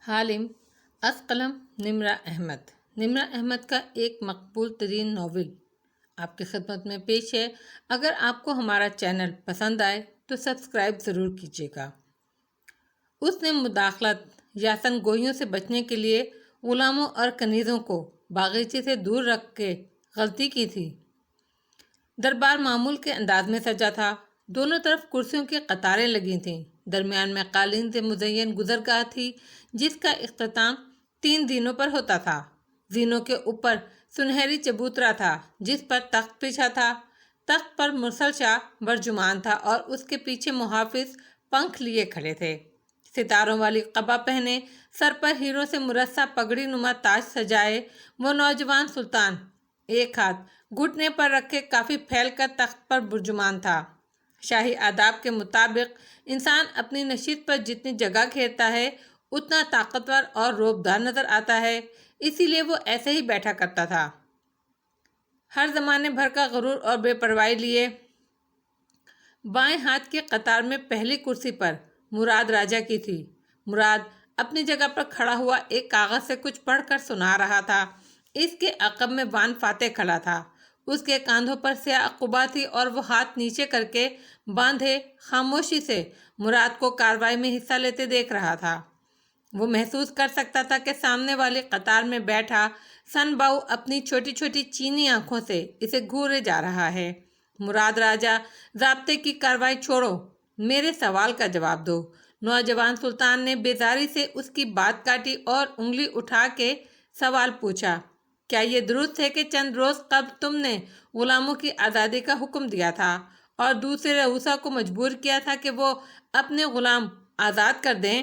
حالم از قلم نمرہ احمد۔ نمرہ احمد کا ایک مقبول ترین ناول آپ کی خدمت میں پیش ہے۔ اگر آپ کو ہمارا چینل پسند آئے تو سبسکرائب ضرور کیجیے گا۔ اس نے مداخلت یا سن گوئیوں سے بچنے کے لیے غلاموں اور کنیزوں کو باغیچے سے دور رکھ کے غلطی کی تھی۔ دربار معمول کے انداز میں سجا تھا۔ دونوں طرف کرسیوں کی قطاریں لگی تھیں۔ درمیان میں قالین سے مزین گزرگاہ تھی جس کا اختتام 3 زینوں پر ہوتا تھا۔ زینوں کے اوپر سنہری چبوترا تھا جس پر تخت بچھا تھا۔ تخت پر مرسل شاہ برجمان تھا اور اس کے پیچھے محافظ پنکھ لیے کھڑے تھے، ستاروں والی قبا پہنے، سر پر ہیروں سے مرصع پگڑی نما تاج سجائے وہ نوجوان سلطان ایک ہاتھ گھٹنے پر رکھے کافی پھیل کر تخت پر برجمان تھا۔ شاہی آداب کے مطابق انسان اپنی نشست پر جتنی جگہ گھیرتا ہے اتنا طاقتور اور روبدار نظر آتا ہے، اسی لیے وہ ایسے ہی بیٹھا کرتا تھا، ہر زمانے بھر کا غرور اور بے پرواہی لیے۔ بائیں ہاتھ کی قطار میں پہلی کرسی پر مراد راجہ کی تھی۔ مراد اپنی جگہ پر کھڑا ہوا ایک کاغذ سے کچھ پڑھ کر سنا رہا تھا۔ اس کے عقب میں وان فاتح کھڑا تھا۔ اس کے کاندھوں پر سیاہ قبا تھی اور وہ ہاتھ نیچے کر کے باندھے خاموشی سے مراد کو کارروائی میں حصہ لیتے دیکھ رہا تھا۔ وہ محسوس کر سکتا تھا کہ سامنے والی قطار میں بیٹھا سن باؤ اپنی چھوٹی چھوٹی چینی آنکھوں سے اسے گھورے جا رہا ہے۔ مراد راجہ، ضابطے کی کارروائی چھوڑو، میرے سوال کا جواب دو۔ نوجوان سلطان نے بیزاری سے اس کی بات کاٹی اور انگلی اٹھا کے سوال پوچھا، کیا یہ درست ہے کہ چند روز قبل تم نے غلاموں کی آزادی کا حکم دیا تھا اور دوسرے رؤسا کو مجبور کیا تھا کہ وہ اپنے غلام آزاد کر دیں؟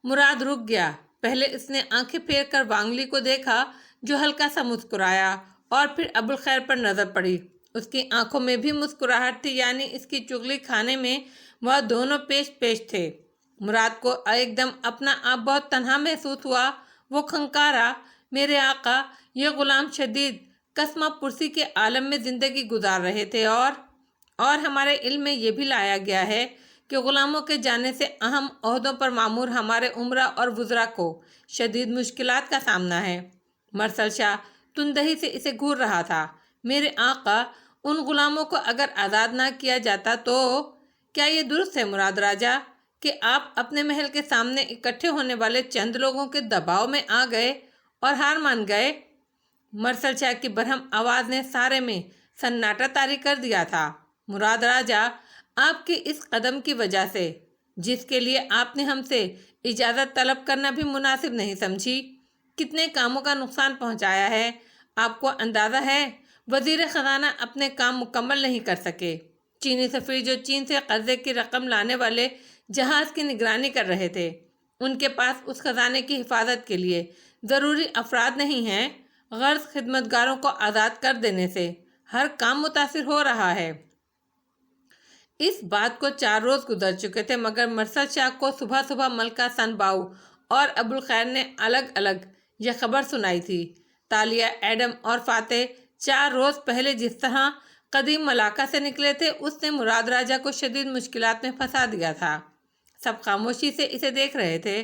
مراد رک گیا۔ پہلے اس نے آنکھیں پھیر کر وانگلی کو دیکھا جو ہلکا سا مسکرایا، اور پھر ابوالخیر پر نظر پڑی۔ اس کی آنکھوں میں بھی مسکراہٹ تھی، یعنی اس کی چغلی کھانے میں وہ دونوں پیش پیش تھے۔ مراد کو ایک دم اپنا آپ بہت تنہا محسوس ہوا۔ وہ کھنکارا، میرے آقا، یہ غلام شدید کسمہ پرسی کے عالم میں زندگی گزار رہے تھے اور ہمارے علم میں یہ بھی لایا گیا ہے کہ غلاموں کے جانے سے اہم عہدوں پر مامور ہمارے امراء اور وزراء کو شدید مشکلات کا سامنا ہے۔ مرسل شاہ تندہی سے اسے گھور رہا تھا۔ میرے آقا، ان غلاموں کو اگر آزاد نہ کیا جاتا تو کیا یہ درست ہے مراد راجہ کہ آپ اپنے محل کے سامنے اکٹھے ہونے والے چند لوگوں کے دباؤ میں آ گئے اور ہار مان گئے؟ مرسل شاہ کی برہم آواز نے سارے میں سناٹا طاری کر دیا تھا۔ مراد راجہ، آپ کے اس قدم کی وجہ سے جس کے لیے آپ نے ہم سے اجازت طلب کرنا بھی مناسب نہیں سمجھی، کتنے کاموں کا نقصان پہنچایا ہے آپ کو اندازہ ہے؟ وزیر خزانہ اپنے کام مکمل نہیں کر سکے۔ چینی سفیر جو چین سے قرضے کی رقم لانے والے جہاز کی نگرانی کر رہے تھے، ان کے پاس اس خزانے کی حفاظت کے لیے ضروری افراد نہیں ہیں۔ غرض خدمتگاروں کو آزاد کر دینے سے ہر کام متاثر ہو رہا ہے۔ اس بات کو 4 روز گزر چکے تھے، مگر مرسل شاہ کو صبح صبح ملکہ سن باؤ اور ابوالخیر نے الگ الگ یہ خبر سنائی تھی۔ تالیہ، ایڈم اور فاتح 4 روز پہلے جس طرح قدیم ملاقہ سے نکلے تھے، اس نے مراد راجہ کو شدید مشکلات میں پھنسا دیا تھا۔ سب خاموشی سے اسے دیکھ رہے تھے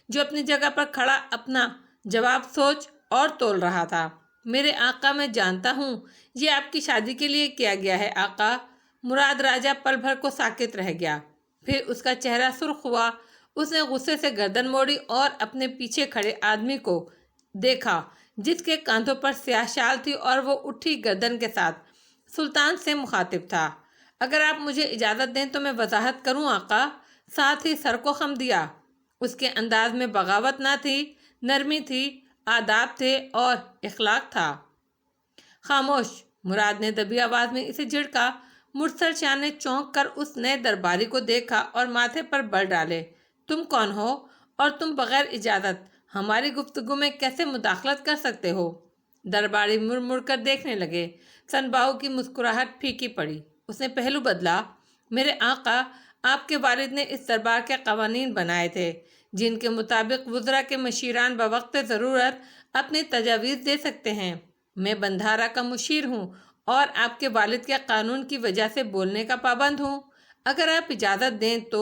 جو اپنی جگہ پر کھڑا اپنا جواب سوچ اور تول رہا تھا۔ میرے آقا، میں جانتا ہوں یہ آپ کی شادی کے لیے کیا گیا ہے آقا۔ مراد راجہ پل بھر کو ساکت رہ گیا، پھر اس کا چہرہ سرخ ہوا۔ اس نے غصے سے گردن موڑی اور اپنے پیچھے کھڑے آدمی کو دیکھا جس کے کاندھوں پر سیاہ شال تھی اور وہ اٹھی گردن کے ساتھ سلطان سے مخاطب تھا۔ اگر آپ مجھے اجازت دیں تو میں وضاحت کروں آقا۔ ساتھ ہی سر کو خم دیا۔ اس کے انداز میں بغاوت نہ تھی، نرمی تھی، آداب تھے اور اخلاق تھا۔ خاموش، مراد نے دبی آواز میں اسے جھڑکا۔ مرسل شاہ نے چونک کر اس نئے درباری کو دیکھا اور ماتھے پر بل ڈالے۔ تم کون ہو اور تم بغیر اجازت ہماری گفتگو میں کیسے مداخلت کر سکتے ہو؟ درباری مڑ مڑ کر دیکھنے لگے۔ سن باؤ کی مسکراہٹ پھیکی پڑی۔ اس نے پہلو بدلا۔ میرے آقا، آپ کے والد نے اس دربار کے قوانین بنائے تھے جن کے مطابق وزراء کے مشیران بوقت ضرورت اپنی تجاویز دے سکتے ہیں۔ میں بندھارا کا مشیر ہوں اور آپ کے والد کے قانون کی وجہ سے بولنے کا پابند ہوں۔ اگر آپ اجازت دیں تو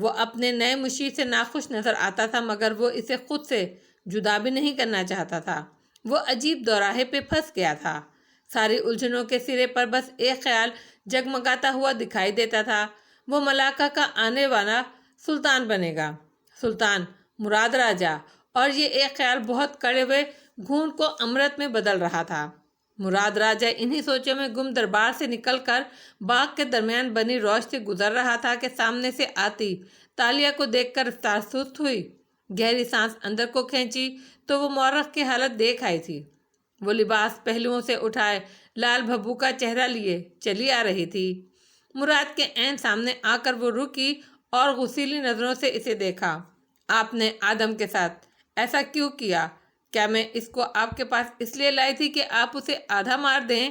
وہ اپنے نئے مشیر سے ناخوش نظر آتا تھا، مگر وہ اسے خود سے جدا بھی نہیں کرنا چاہتا تھا۔ وہ عجیب دوراہے پہ پھنس گیا تھا۔ ساری الجھنوں کے سرے پر بس ایک خیال جگمگاتا ہوا دکھائی دیتا تھا، وہ ملاقہ کا آنے والا سلطان بنے گا، سلطان مراد راجہ۔ اور یہ ایک خیال بہت کڑے ہوئے گھونٹ کو امرت میں بدل رہا تھا۔ مراد راجہ انہی سوچوں میں گم دربار سے نکل کر باغ کے درمیان بنی روش سے گزر رہا تھا کہ سامنے سے آتی تالیہ کو دیکھ کر رفتار سست ہوئی۔ گہری سانس اندر کو کھینچی تو وہ مورخ کی حالت دیکھ آئی تھی۔ وہ لباس پہلوؤں سے اٹھائے لال بھبو کا چہرہ لیے چلی آ رہی تھی۔ مراد کے عین سامنے آ کر وہ رکی اور غصیلی نظروں سے اسے دیکھا۔ آپ نے آدم کے ساتھ ایسا کیوں کیا؟ کیا میں اس کو آپ کے پاس اس لیے لائی تھی کہ آپ اسے آدھا مار دیں؟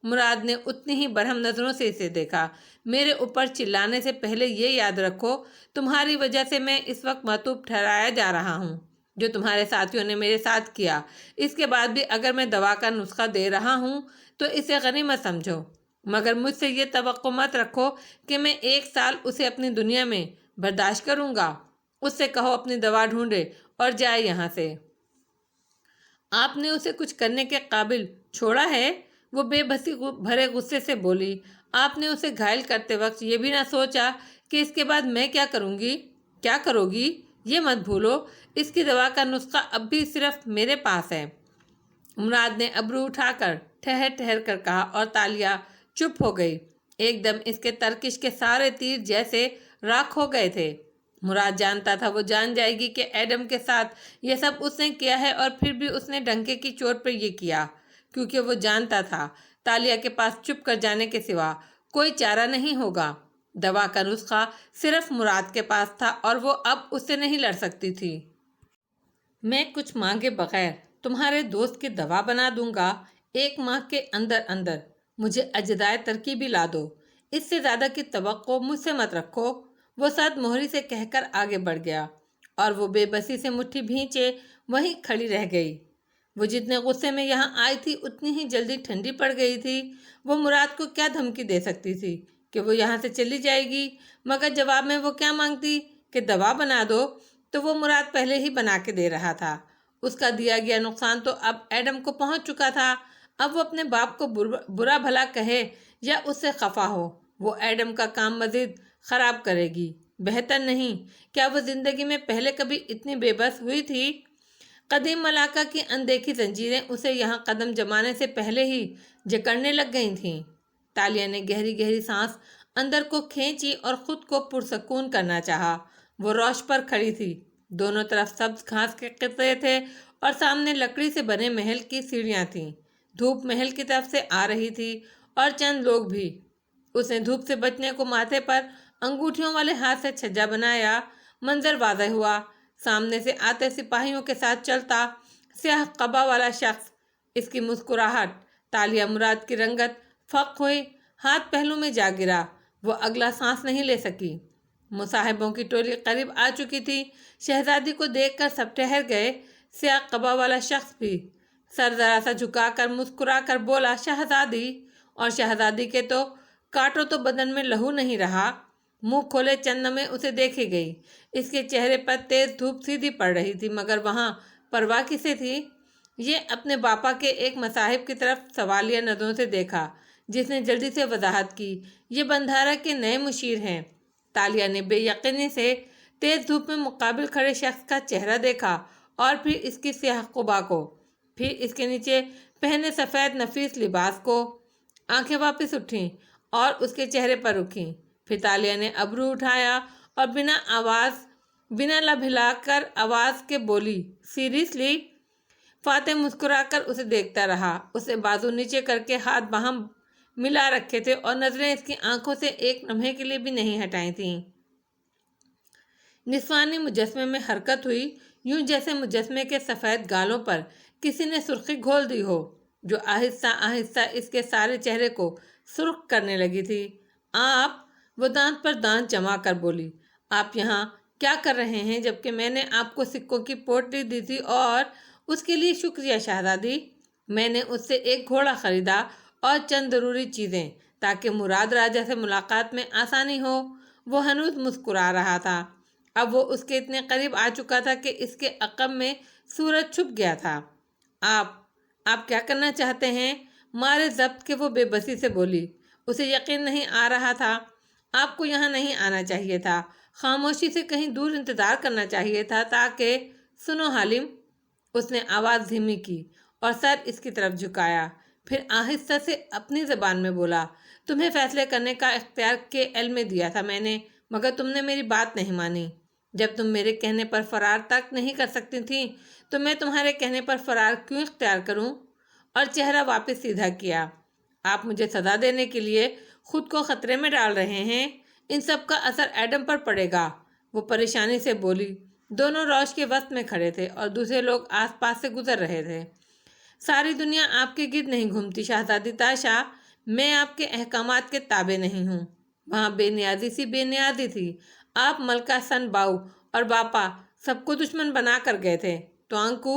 مراد نے اتنی ہی برہم نظروں سے اسے دیکھا۔ میرے اوپر چلانے سے پہلے یہ یاد رکھو، تمہاری وجہ سے میں اس وقت معتوب ٹھہرایا جا رہا ہوں۔ جو تمہارے ساتھیوں نے میرے ساتھ کیا، اس کے بعد بھی اگر میں دوا کا نسخہ دے رہا ہوں تو اسے غنیمت سمجھو، مگر مجھ سے یہ توقع مت رکھو کہ میں 1 سال اسے اپنی دنیا میں برداشت کروں گا۔ اس سے کہو اپنی دوا ڈھونڈے اور جائے یہاں سے۔ آپ نے اسے کچھ کرنے کے قابل چھوڑا ہے؟ وہ بے بسی بھرے غصے سے بولی۔ آپ نے اسے گھائل کرتے وقت یہ بھی نہ سوچا کہ اس کے بعد میں کیا کروں گی؟ کیا کرو گی؟ یہ مت بھولو، اس کی دوا کا نسخہ اب بھی صرف میرے پاس ہے۔ مراد نے ابرو اٹھا کر ٹھہر ٹھہر کر کہا اور تالیہ چپ ہو گئی۔ ایک دم اس کے ترکش کے سارے تیر جیسے راکھ ہو گئے تھے۔ مراد جانتا تھا وہ جان جائے گی کہ ایڈم کے ساتھ یہ سب اس نے کیا ہے، اور پھر بھی اس نے ڈنکے کی چوٹ پر یہ کیا، کیونکہ وہ جانتا تھا تالیہ کے پاس چپ کر جانے کے سوا کوئی چارہ نہیں ہوگا۔ دوا کا نسخہ صرف مراد کے پاس تھا اور وہ اب اس سے نہیں لڑ سکتی تھی۔ میں کچھ مانگے بغیر تمہارے دوست کی دوا بنا دوں گا 1 ماہ کے اندر اندر۔ مجھے اجزائے ترکیبی لا دو، اس سے زیادہ کی توقع مجھ سے مت رکھو۔ وہ صد مہری سے کہہ کر آگے بڑھ گیا اور وہ بے بسی سے مٹھی بھینچے وہیں کھڑی رہ گئی۔ وہ جتنے غصے میں یہاں آئی تھی اتنی ہی جلدی ٹھنڈی پڑ گئی تھی۔ وہ مراد کو کیا دھمکی دے سکتی تھی کہ وہ یہاں سے چلی جائے گی، مگر جواب میں وہ کیا مانگتی کہ دوا بنا دو، تو وہ مراد پہلے ہی بنا کے دے رہا تھا۔ اس کا دیا گیا نقصان تو اب ایڈم کو پہنچ چکا تھا۔ اب وہ اپنے باپ کو برا بھلا کہے یا اس سے خفا ہو، وہ ایڈم کا کام مزید خراب کرے گی۔ بہتر نہیں؟ کیا وہ زندگی میں پہلے کبھی اتنی بے بس ہوئی تھی؟ قدیم ملاقہ کی اندیکھی زنجیریں اسے یہاں قدم جمانے سے پہلے ہی جکڑنے لگ گئی تھیں۔ تالیہ نے گہری گہری سانس اندر کو کھینچی اور خود کو پرسکون کرنا چاہا۔ وہ روش پر کھڑی تھی، دونوں طرف سبز گھاس کے قطعے تھے اور سامنے لکڑی سے بنے محل کی سیڑھیاں تھیں۔ دھوپ محل کی طرف سے آ رہی تھی اور چند لوگ بھی۔ اس نے دھوپ سے بچنے کو ماتھے پر انگوٹھیوں والے ہاتھ سے چھجا بنایا۔ منظر واضح ہوا، سامنے سے آتے سپاہیوں کے ساتھ چلتا سیاہ قبا والا شخص، اس کی مسکراہٹ۔ تالیہ مراد کی رنگت فق ہوئی، ہاتھ پہلو میں جا گرا، وہ اگلا سانس نہیں لے سکی۔ مصاحبوں کی ٹولی قریب آ چکی تھی۔ شہزادی کو دیکھ کر سب ٹھہر گئے، سیاہ قبا والا شخص بھی۔ سر ذرا سا جھکا کر مسکرا کر بولا، شہزادی! اور شہزادی کے تو کاٹو تو بدن میں لہو نہیں رہا۔ منہ کھولے چند لمحے اسے دیکھے گئی۔ اس کے چہرے پر تیز دھوپ سیدھی پڑ رہی تھی، مگر وہاں پرواہ کسے تھی؟ یہ اپنے باپا کے ایک مصاحب کی طرف سوالیہ نظروں سے دیکھا، جس نے جلدی سے وضاحت کی، یہ بندھارہ کے نئے مشیر ہیں۔ تالیہ نے بے یقینی سے تیز دھوپ میں مقابل کھڑے شخص کا چہرہ دیکھا اور پھر اس کی سیاہ قبا کو، پھر اس کے نیچے پہنے سفید نفیس لباس کو۔ آنکھیں واپس اٹھیں اور اس کے چہرے پر رکیں۔ پھر تالیہ نے ابرو اٹھایا اور بنا لب ہلا کر آواز کے بولی، سیریسلی؟ فاتح مسکرا کر اسے دیکھتا رہا۔ اسے بازو نیچے کر کے ہاتھ باہم ملا رکھے تھے اور نظریں اس کی آنکھوں سے ایک لمحے کے لیے بھی نہیں ہٹائی تھیں۔ نسوانی مجسمے میں حرکت ہوئی، یوں جیسے مجسمے کے سفید گالوں پر کسی نے سرخی گھول دی ہو، جو آہستہ آہستہ اس کے سارے چہرے کو سرخ کرنے لگی تھی۔ آپ؟ وہ دانت پر دانت جما کر بولی، آپ یہاں کیا کر رہے ہیں جبکہ میں نے آپ کو سکوں کی پوٹلی دی تھی؟ اور اس کے لیے شکریہ شہزادی۔ میں نے اس سے ایک گھوڑا خریدا اور چند ضروری چیزیں، تاکہ مراد راجہ سے ملاقات میں آسانی ہو۔ وہ ہنوز مسکرا رہا تھا۔ اب وہ اس کے اتنے قریب آ چکا تھا کہ اس کے عقب میں سورج چھپ گیا تھا۔ آپ کیا کرنا چاہتے ہیں؟ مارے ضبط کے وہ بے بسی سے بولی۔ اسے یقین نہیں آ رہا تھا۔ آپ کو یہاں نہیں آنا چاہیے تھا، خاموشی سے کہیں دور انتظار کرنا چاہیے تھا تاکہ… سنو حالم، اس نے آواز دھیمی کی اور سر اس کی طرف جھکایا، پھر آہستہ سے اپنی زبان میں بولا، تمہیں فیصلے کرنے کا اختیار کے علم میں دیا تھا میں نے، مگر تم نے میری بات نہیں مانی۔ جب تم میرے کہنے پر فرار تک نہیں کر سکتی تھیں تو میں تمہارے کہنے پر فرار کیوں اختیار کروں؟ اور چہرہ واپس سیدھا کیا۔ آپ مجھے سزا دینے کے لیے خود کو خطرے میں ڈال رہے ہیں، ان سب کا اثر ایڈم پر پڑے گا، وہ پریشانی سے بولی۔ دونوں روش کے وسط میں کھڑے تھے اور دوسرے لوگ آس پاس سے گزر رہے تھے۔ ساری دنیا آپ کے گرد نہیں گھومتی شہزادی تاشا، میں آپ کے احکامات کے تابع نہیں ہوں۔ وہاں بے نیازی سی بے نیازی تھی۔ آپ ملکہ سن باؤ اور باپا سب کو دشمن بنا کر گئے تھے، تو انکو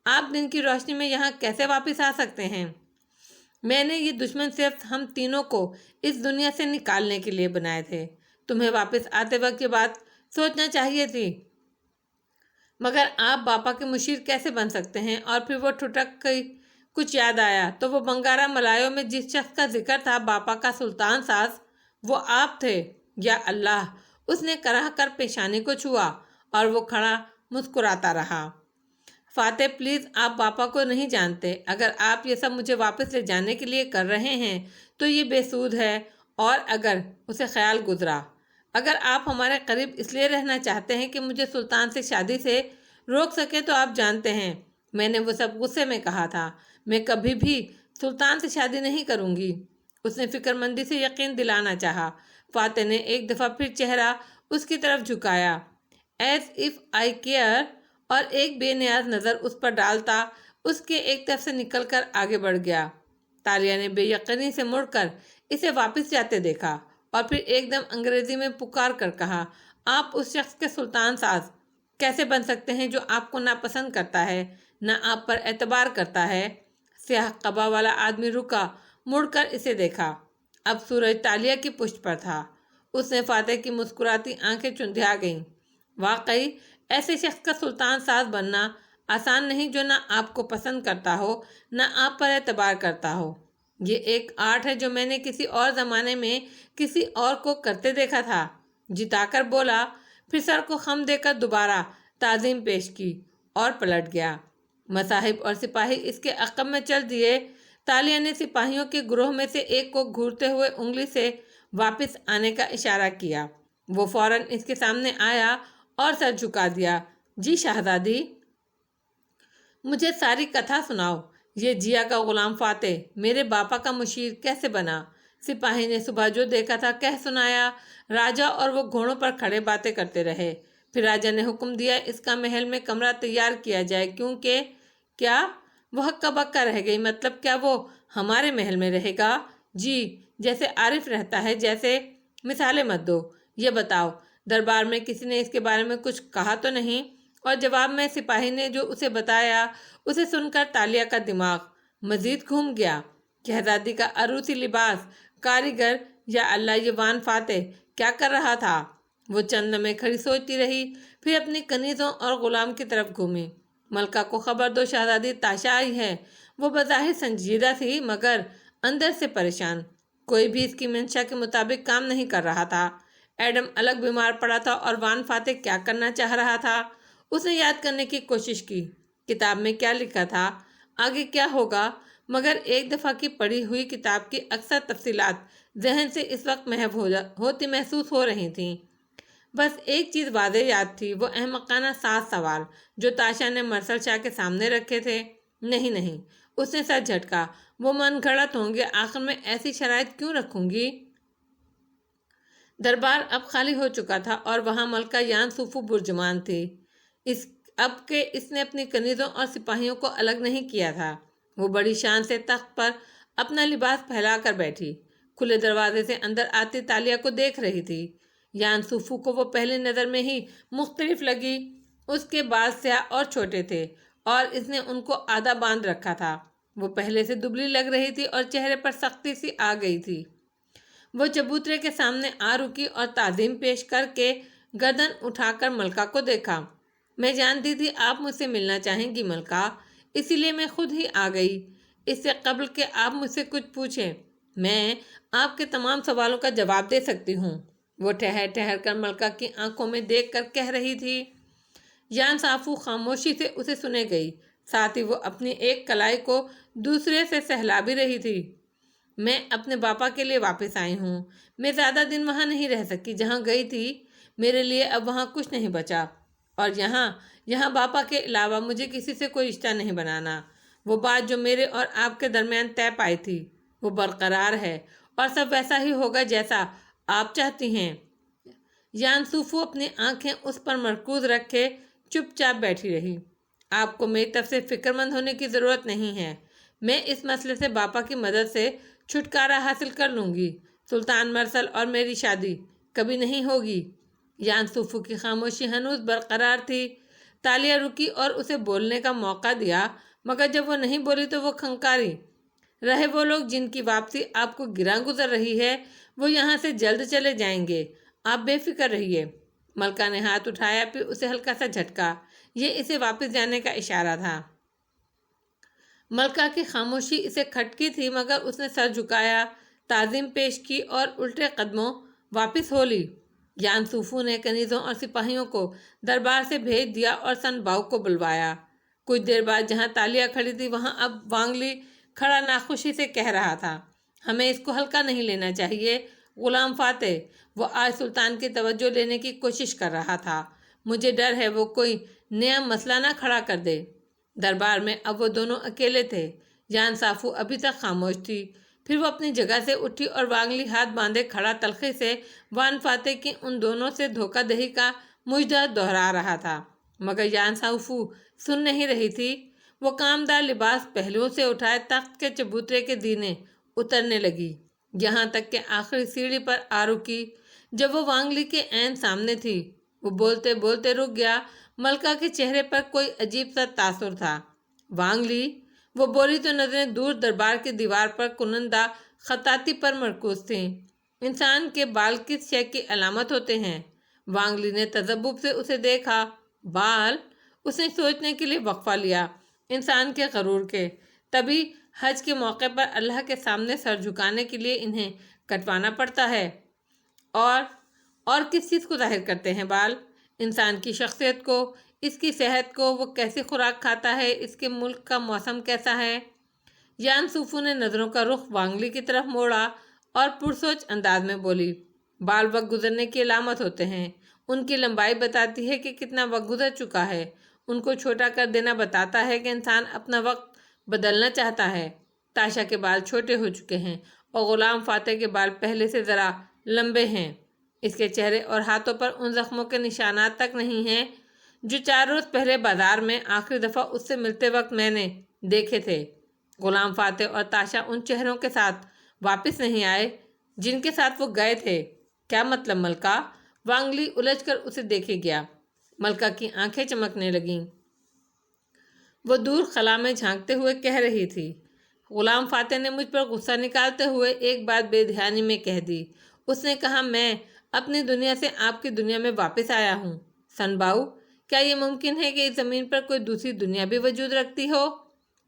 آپ دن کی روشنی میں یہاں کیسے واپس آ سکتے ہیں؟ میں نے یہ دشمن صرف ہم تینوں کو اس دنیا سے نکالنے کے لیے بنائے تھے۔ تمہیں واپس آتے وقت یہ بات سوچنا چاہیے تھی۔ مگر آپ باپا کے مشیر کیسے بن سکتے ہیں؟ اور پھر وہ ٹھٹک گئی۔ کچھ یاد آیا تو وہ بنگارا ملایوں میں جس شخص کا ذکر تھا، باپا کا سلطان ساز، وہ آپ تھے۔ یا اللہ! اس نے کراہ کر پیشانی کو چھوا اور وہ کھڑا مسکراتا رہا۔ فاتح پلیز، آپ باپا کو نہیں جانتے۔ اگر آپ یہ سب مجھے واپس لے جانے کے لیے کر رہے ہیں تو یہ بے سود ہے۔ اور اگر… اسے خیال گزرا، اگر آپ ہمارے قریب اس لیے رہنا چاہتے ہیں کہ مجھے سلطان سے شادی سے روک سکے تو آپ جانتے ہیں میں نے وہ سب غصے میں کہا تھا۔ میں کبھی بھی سلطان سے شادی نہیں کروں گی۔ اس نے فکر مندی سے یقین دلانا چاہا۔ فاتح نے ایک دفعہ پھر چہرہ اس کی طرف جھکایا، ایز اف آئی کیئر، اور ایک بے نیاز نظر اس پر ڈالتا اس کے ایک طرف سے نکل کر آگے بڑھ گیا۔ تالیہ نے بے یقینی سے مڑ کر اسے واپس جاتے دیکھا اور پھر ایک دم انگریزی میں پکار کر کہا، آپ اس شخص کے سلطان ساز کیسے بن سکتے ہیں جو آپ کو ناپسند کرتا ہے، نہ آپ پر اعتبار کرتا ہے؟ سیاہ قبا والا آدمی رکا، مڑ کر اسے دیکھا۔ اب سورج تالیہ کی پشت پر تھا۔ اس نے فاتح کی مسکراتی آنکھیں چندھیا گئیں۔ واقعی ایسے شخص کا سلطان ساز بننا آسان نہیں جو نہ آپ کو پسند کرتا ہو نہ آپ پر اعتبار کرتا ہو۔ یہ ایک آرٹ ہے جو میں نے کسی اور زمانے میں کسی اور کو کرتے دیکھا تھا۔ جتا کر بولا، پھر سر کو خم دے کر دوبارہ تعظیم پیش کی اور پلٹ گیا۔ مصاحب اور سپاہی اس کے عقب میں چل دیے۔ تالیہ نے سپاہیوں کے گروہ میں سے ایک کو گھورتے ہوئے انگلی سے واپس آنے کا اشارہ کیا۔ وہ فوراً اس کے سامنے آیا اور سر جھکا دیا۔ جی شہزادی، مجھے ساری کتھا سناؤ۔ یہ جیا کا غلام فاتح میرے باپا کا مشیر کیسے بنا؟ سپاہی نے صبح جو دیکھا تھا کہہ سنایا۔ راجہ اور وہ گھوڑوں پر کھڑے باتیں کرتے رہے۔ پھر راجہ نے حکم دیا اس کا محل میں کمرہ تیار کیا جائے، کیونکہ… کیا؟ وہ ہکا بکا رہ گئی۔ مطلب کیا وہ ہمارے محل میں رہے گا؟ جی، جیسے عارف رہتا ہے، جیسے… مثالیں مت دو، یہ بتاؤ دربار میں کسی نے اس کے بارے میں کچھ کہا تو نہیں؟ اور جواب میں سپاہی نے جو اسے بتایا اسے سن کر تالیہ کا دماغ مزید گھوم گیا۔ شہزادی کا عروسی لباس کاریگر، یا اللہ، یہ وان فاتح کیا کر رہا تھا؟ وہ چند لمحے کھڑی سوچتی رہی، پھر اپنی کنیزوں اور غلام کی طرف گھومی۔ ملکہ کو خبر دو، شہزادی تاشا آئی ہے۔ وہ بظاہر سنجیدہ تھی مگر اندر سے پریشان۔ کوئی بھی اس کی منشا کے مطابق کام نہیں کر رہا تھا۔ ایڈم الگ بیمار پڑا تھا اور وان فاتح کیا کرنا چاہ رہا تھا؟ اس نے یاد کرنے کی کوشش کی، کتاب میں کیا لکھا تھا، آگے کیا ہوگا، مگر ایک دفعہ کی پڑھی ہوئی کتاب کی اکثر تفصیلات ذہن سے اس وقت محو ہوتی محسوس ہو رہی تھیں۔ بس ایک چیز واضح یاد تھی، وہ احمقانہ 7 سوال جو تاشا نے مرسل شاہ کے سامنے رکھے تھے۔ نہیں، اس نے سر جھٹکا، وہ من گھڑت ہوں گے، آخر میں ایسی شرائط کیوں رکھوں گی؟ دربار اب خالی ہو چکا تھا اور وہاں ملکہ یان سوفو برجمان تھی۔ اب کہ اس نے اپنی کنیزوں اور سپاہیوں کو الگ نہیں کیا تھا، وہ بڑی شان سے تخت پر اپنا لباس پھیلا کر بیٹھی، کھلے دروازے سے اندر آتی تالیہ کو دیکھ رہی تھی۔ یان سوفو کو وہ پہلی نظر میں ہی مختلف لگی۔ اس کے بال سیاہ اور چھوٹے تھے اور اس نے ان کو آدھا باندھ رکھا تھا۔ وہ پہلے سے دبلی لگ رہی تھی اور چہرے پر سختی سی آ گئی تھی۔ وہ چبوترے کے سامنے آ رکی اور تعظیم پیش کر کے گردن اٹھا کر ملکہ کو دیکھا۔ میں جانتی تھی آپ مجھ سے ملنا چاہیں گی ملکہ، اسی لیے میں خود ہی آ گئی، اس سے قبل کہ آپ مجھ سے کچھ پوچھیں میں آپ کے تمام سوالوں کا جواب دے سکتی ہوں۔ وہ ٹھہر ٹھہر کر ملکہ کی آنکھوں میں دیکھ کر کہہ رہی تھی۔ یان سافو خاموشی سے اسے سنے گئی، ساتھ ہی وہ اپنی ایک کلائی کو دوسرے سے سہلا بھی رہی تھی۔ میں اپنے باپا کے لیے واپس آئی ہوں، میں زیادہ دن وہاں نہیں رہ سکی جہاں گئی تھی، میرے لیے اب وہاں کچھ نہیں بچا، اور یہاں باپا کے علاوہ مجھے کسی سے کوئی رشتہ نہیں بنانا۔ وہ بات جو میرے اور آپ کے درمیان طے پائی تھی وہ برقرار ہے، اور سب ویسا ہی ہوگا جیسا آپ چاہتی ہیں۔ یان سوفو اپنی آنکھیں اس پر مرکوز رکھے چپ چاپ بیٹھی رہی۔ آپ کو میری طرف سے فکر مند ہونے کی ضرورت نہیں ہے، میں اس مسئلے سے باپا کی مدد سے چھٹکارا حاصل کر لوں گی۔ سلطان مرسل اور میری شادی کبھی نہیں ہوگی۔ یان سوفو کی خاموشی ہنوز برقرار تھی۔ تالیہ رکی اور اسے بولنے کا موقع دیا، مگر جب وہ نہیں بولی تو وہ کھنکاری، رہے وہ لوگ جن کی واپسی آپ کو گراں گزر رہی ہے وہ یہاں سے جلد چلے جائیں گے، آپ بے فکر رہیے۔ ملکہ نے ہاتھ اٹھایا، پھر اسے ہلکا سا جھٹکا، یہ اسے واپس جانے کا اشارہ تھا۔ ملکہ کی خاموشی اسے کھٹکی تھی، مگر اس نے سر جھکایا، تعظیم پیش کی اور الٹے قدموں واپس ہو لی۔ یان سوفو نے کنیزوں اور سپاہیوں کو دربار سے بھیج دیا اور سن باؤ کو بلوایا۔ کچھ دیر بعد جہاں تالیہ کھڑی تھی وہاں اب وانگ لی کھڑا ناخوشی سے کہہ رہا تھا، ہمیں اس کو ہلکا نہیں لینا چاہیے۔ غلام فاتح، وہ آج سلطان کی توجہ لینے کی کوشش کر رہا تھا، مجھے ڈر ہے وہ کوئی نیا مسئلہ نہ کھڑا کر دے۔ دربار میں اب وہ دونوں اکیلے تھے۔ یان سافو ابھی تک خاموش تھی، پھر وہ اپنی جگہ سے اٹھی اور وانگلی ہاتھ باندھے کھڑا تلخی سے وان فاتح کی ان دونوں سے دھوکہ دہی کا مجدہ دہرا رہا تھا، مگر یان سافو سن نہیں رہی تھی۔ وہ کامدار لباس پہلوؤں سے اٹھائے تخت کے چبوترے کے دینے اترنے لگی، یہاں تک کہ آخری سیڑھی پر آ رکی۔ جب وہ وانگلی کے عین سامنے تھی وہ بولتے بولتے رک گیا۔ ملکہ کے چہرے پر کوئی عجیب سا تاثر تھا۔ وانگلی، وہ بولی تو نظریں دور دربار کی دیوار پر کنندہ خطاطی پر مرکوز تھیں۔ انسان کے بال کس شے کی علامت ہوتے ہیں؟ وانگلی نے تذبذب سے اسے دیکھا۔ بال؟ اس نے سوچنے کے لیے وقفہ لیا۔ انسان کے غرور کے، تبھی حج کے موقع پر اللہ کے سامنے سر جھکانے کے لیے انہیں کٹوانا پڑتا ہے۔ اور کس چیز کو ظاہر کرتے ہیں بال؟ انسان کی شخصیت کو، اس کی صحت کو، وہ کیسی خوراک کھاتا ہے، اس کے ملک کا موسم کیسا ہے۔ یان سوفو نے نظروں کا رخ وانگلی کی طرف موڑا اور پرسوچ انداز میں بولی، بال وقت گزرنے کی علامت ہوتے ہیں، ان کی لمبائی بتاتی ہے کہ کتنا وقت گزر چکا ہے، ان کو چھوٹا کر دینا بتاتا ہے کہ انسان اپنا وقت بدلنا چاہتا ہے۔ تاشا کے بال چھوٹے ہو چکے ہیں اور غلام فاتح کے بال پہلے سے ذرا لمبے ہیں، اس کے چہرے اور ہاتھوں پر ان زخموں کے نشانات تک نہیں ہیں جو 4 روز پہلے بازار میں آخری دفعہ اس سے ملتے وقت میں نے دیکھے تھے۔ غلام فاتح اور تاشا ان چہروں کے ساتھ واپس نہیں آئے جن کے ساتھ وہ گئے تھے۔ کیا مطلب ملکہ؟ وانگلی الجھ کر اسے دیکھے گیا۔ ملکہ کی آنکھیں چمکنے لگیں۔ وہ دور خلا میں جھانکتے ہوئے کہہ رہی تھی، غلام فاتح نے مجھ پر غصہ نکالتے ہوئے ایک بات بے دھیانی میں کہہ دی۔ اس نے کہا میں اپنی دنیا سے آپ کی دنیا میں واپس آیا ہوں۔ سن باؤ، کیا یہ ممکن ہے کہ اس زمین پر کوئی دوسری دنیا بھی وجود رکھتی ہو؟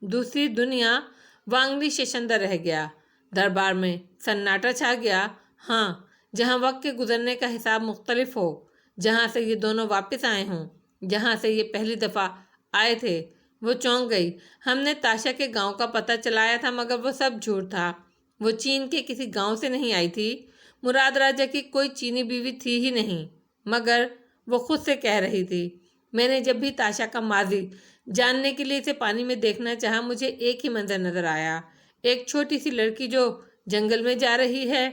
دوسری دنیا؟ وانگلی ششندر رہ گیا۔ دربار میں سناٹا چھا گیا۔ ہاں، جہاں وقت کے گزرنے کا حساب مختلف ہو، جہاں سے یہ دونوں واپس آئے ہوں، جہاں سے یہ پہلی دفعہ آئے تھے۔ وہ چونک گئی۔ ہم نے تاشا کے گاؤں کا پتہ چلایا تھا مگر وہ سب جھوٹ تھا۔ وہ چین کے کسی گاؤں سے نہیں آئی تھی۔ مراد راجہ کی کوئی چینی بیوی تھی ہی نہیں، مگر وہ خود سے کہہ رہی تھی۔ میں نے جب بھی تاشا کا ماضی جاننے کے لیے اسے پانی میں دیکھنا چاہا مجھے ایک ہی منظر نظر آیا، ایک چھوٹی سی لڑکی جو جنگل میں جا رہی ہے،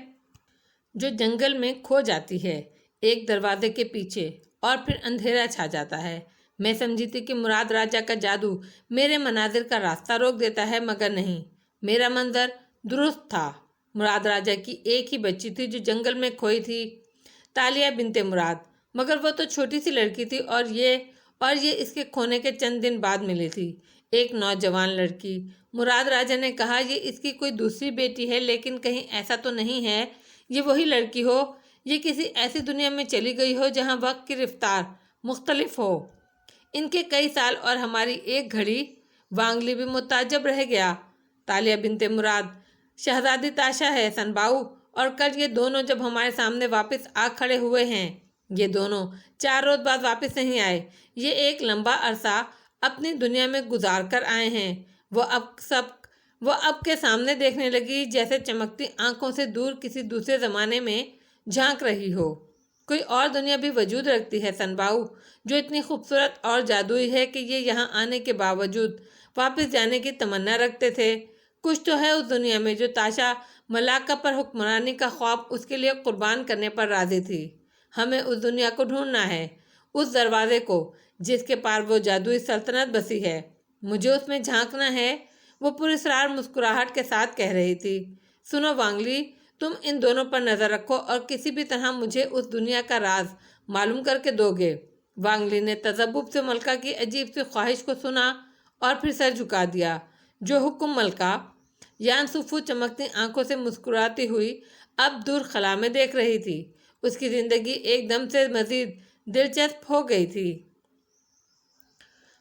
جو جنگل میں کھو جاتی ہے ایک دروازے کے پیچھے، اور پھر اندھیرا چھا جاتا ہے۔ میں سمجھی تھی کہ مراد راجہ کا جادو میرے مناظر کا راستہ روک دیتا ہے، مگر نہیں، میرا منظر درست تھا۔ مراد راجہ کی ایک ہی بچی تھی جو جنگل میں کھوئی تھی، تالیہ بنت مراد، مگر وہ تو چھوٹی سی لڑکی تھی، اور یہ اس کے کھونے کے چند دن بعد ملی تھی، ایک نوجوان لڑکی۔ مراد راجہ نے کہا یہ اس کی کوئی دوسری بیٹی ہے، لیکن کہیں ایسا تو نہیں ہے یہ وہی لڑکی ہو، یہ کسی ایسی دنیا میں چلی گئی ہو جہاں وقت کی رفتار مختلف ہو۔ ان کے کئی سال اور ہماری ایک گھڑی۔ وانگلی بھی متعجب رہ گیا۔ تالیہ بنت مراد شہزادی تاشا ہے سنباؤ، اور کل یہ دونوں جب ہمارے سامنے واپس آ کھڑے ہوئے ہیں، یہ دونوں 4 روز بعد واپس نہیں آئے، یہ ایک لمبا عرصہ اپنی دنیا میں گزار کر آئے ہیں۔ وہ اب کے سامنے دیکھنے لگی جیسے چمکتی آنکھوں سے دور کسی دوسرے زمانے میں جھانک رہی ہو۔ کوئی اور دنیا بھی وجود رکھتی ہے سنباؤ، جو اتنی خوبصورت اور جادوئی ہے کہ یہ یہاں آنے کے باوجود واپس جانے کی تمنا رکھتے تھے۔ کچھ تو ہے اس دنیا میں جو تاشا ملاکہ پر حکمرانی کا خواب اس کے لیے قربان کرنے پر راضی تھی۔ ہمیں اس دنیا کو ڈھونڈنا ہے، اس دروازے کو جس کے پار وہ جادوئی سلطنت بسی ہے۔ مجھے اس میں جھانکنا ہے، وہ پراسرار مسکراہٹ کے ساتھ کہہ رہی تھی۔ سنو وانگلی، تم ان دونوں پر نظر رکھو اور کسی بھی طرح مجھے اس دنیا کا راز معلوم کر کے دو گے۔ وانگلی نے تذبذب سے ملکہ کی عجیب سی خواہش کو سنا اور پھر سر جھکا دیا۔ جو حکم ملکہ۔ یان سوفو چمکتی آنکھوں سے مسکراتی ہوئی اب دور خلا میں دیکھ رہی تھی۔ اس کی زندگی ایک دم سے مزید دلچسپ ہو گئی تھی۔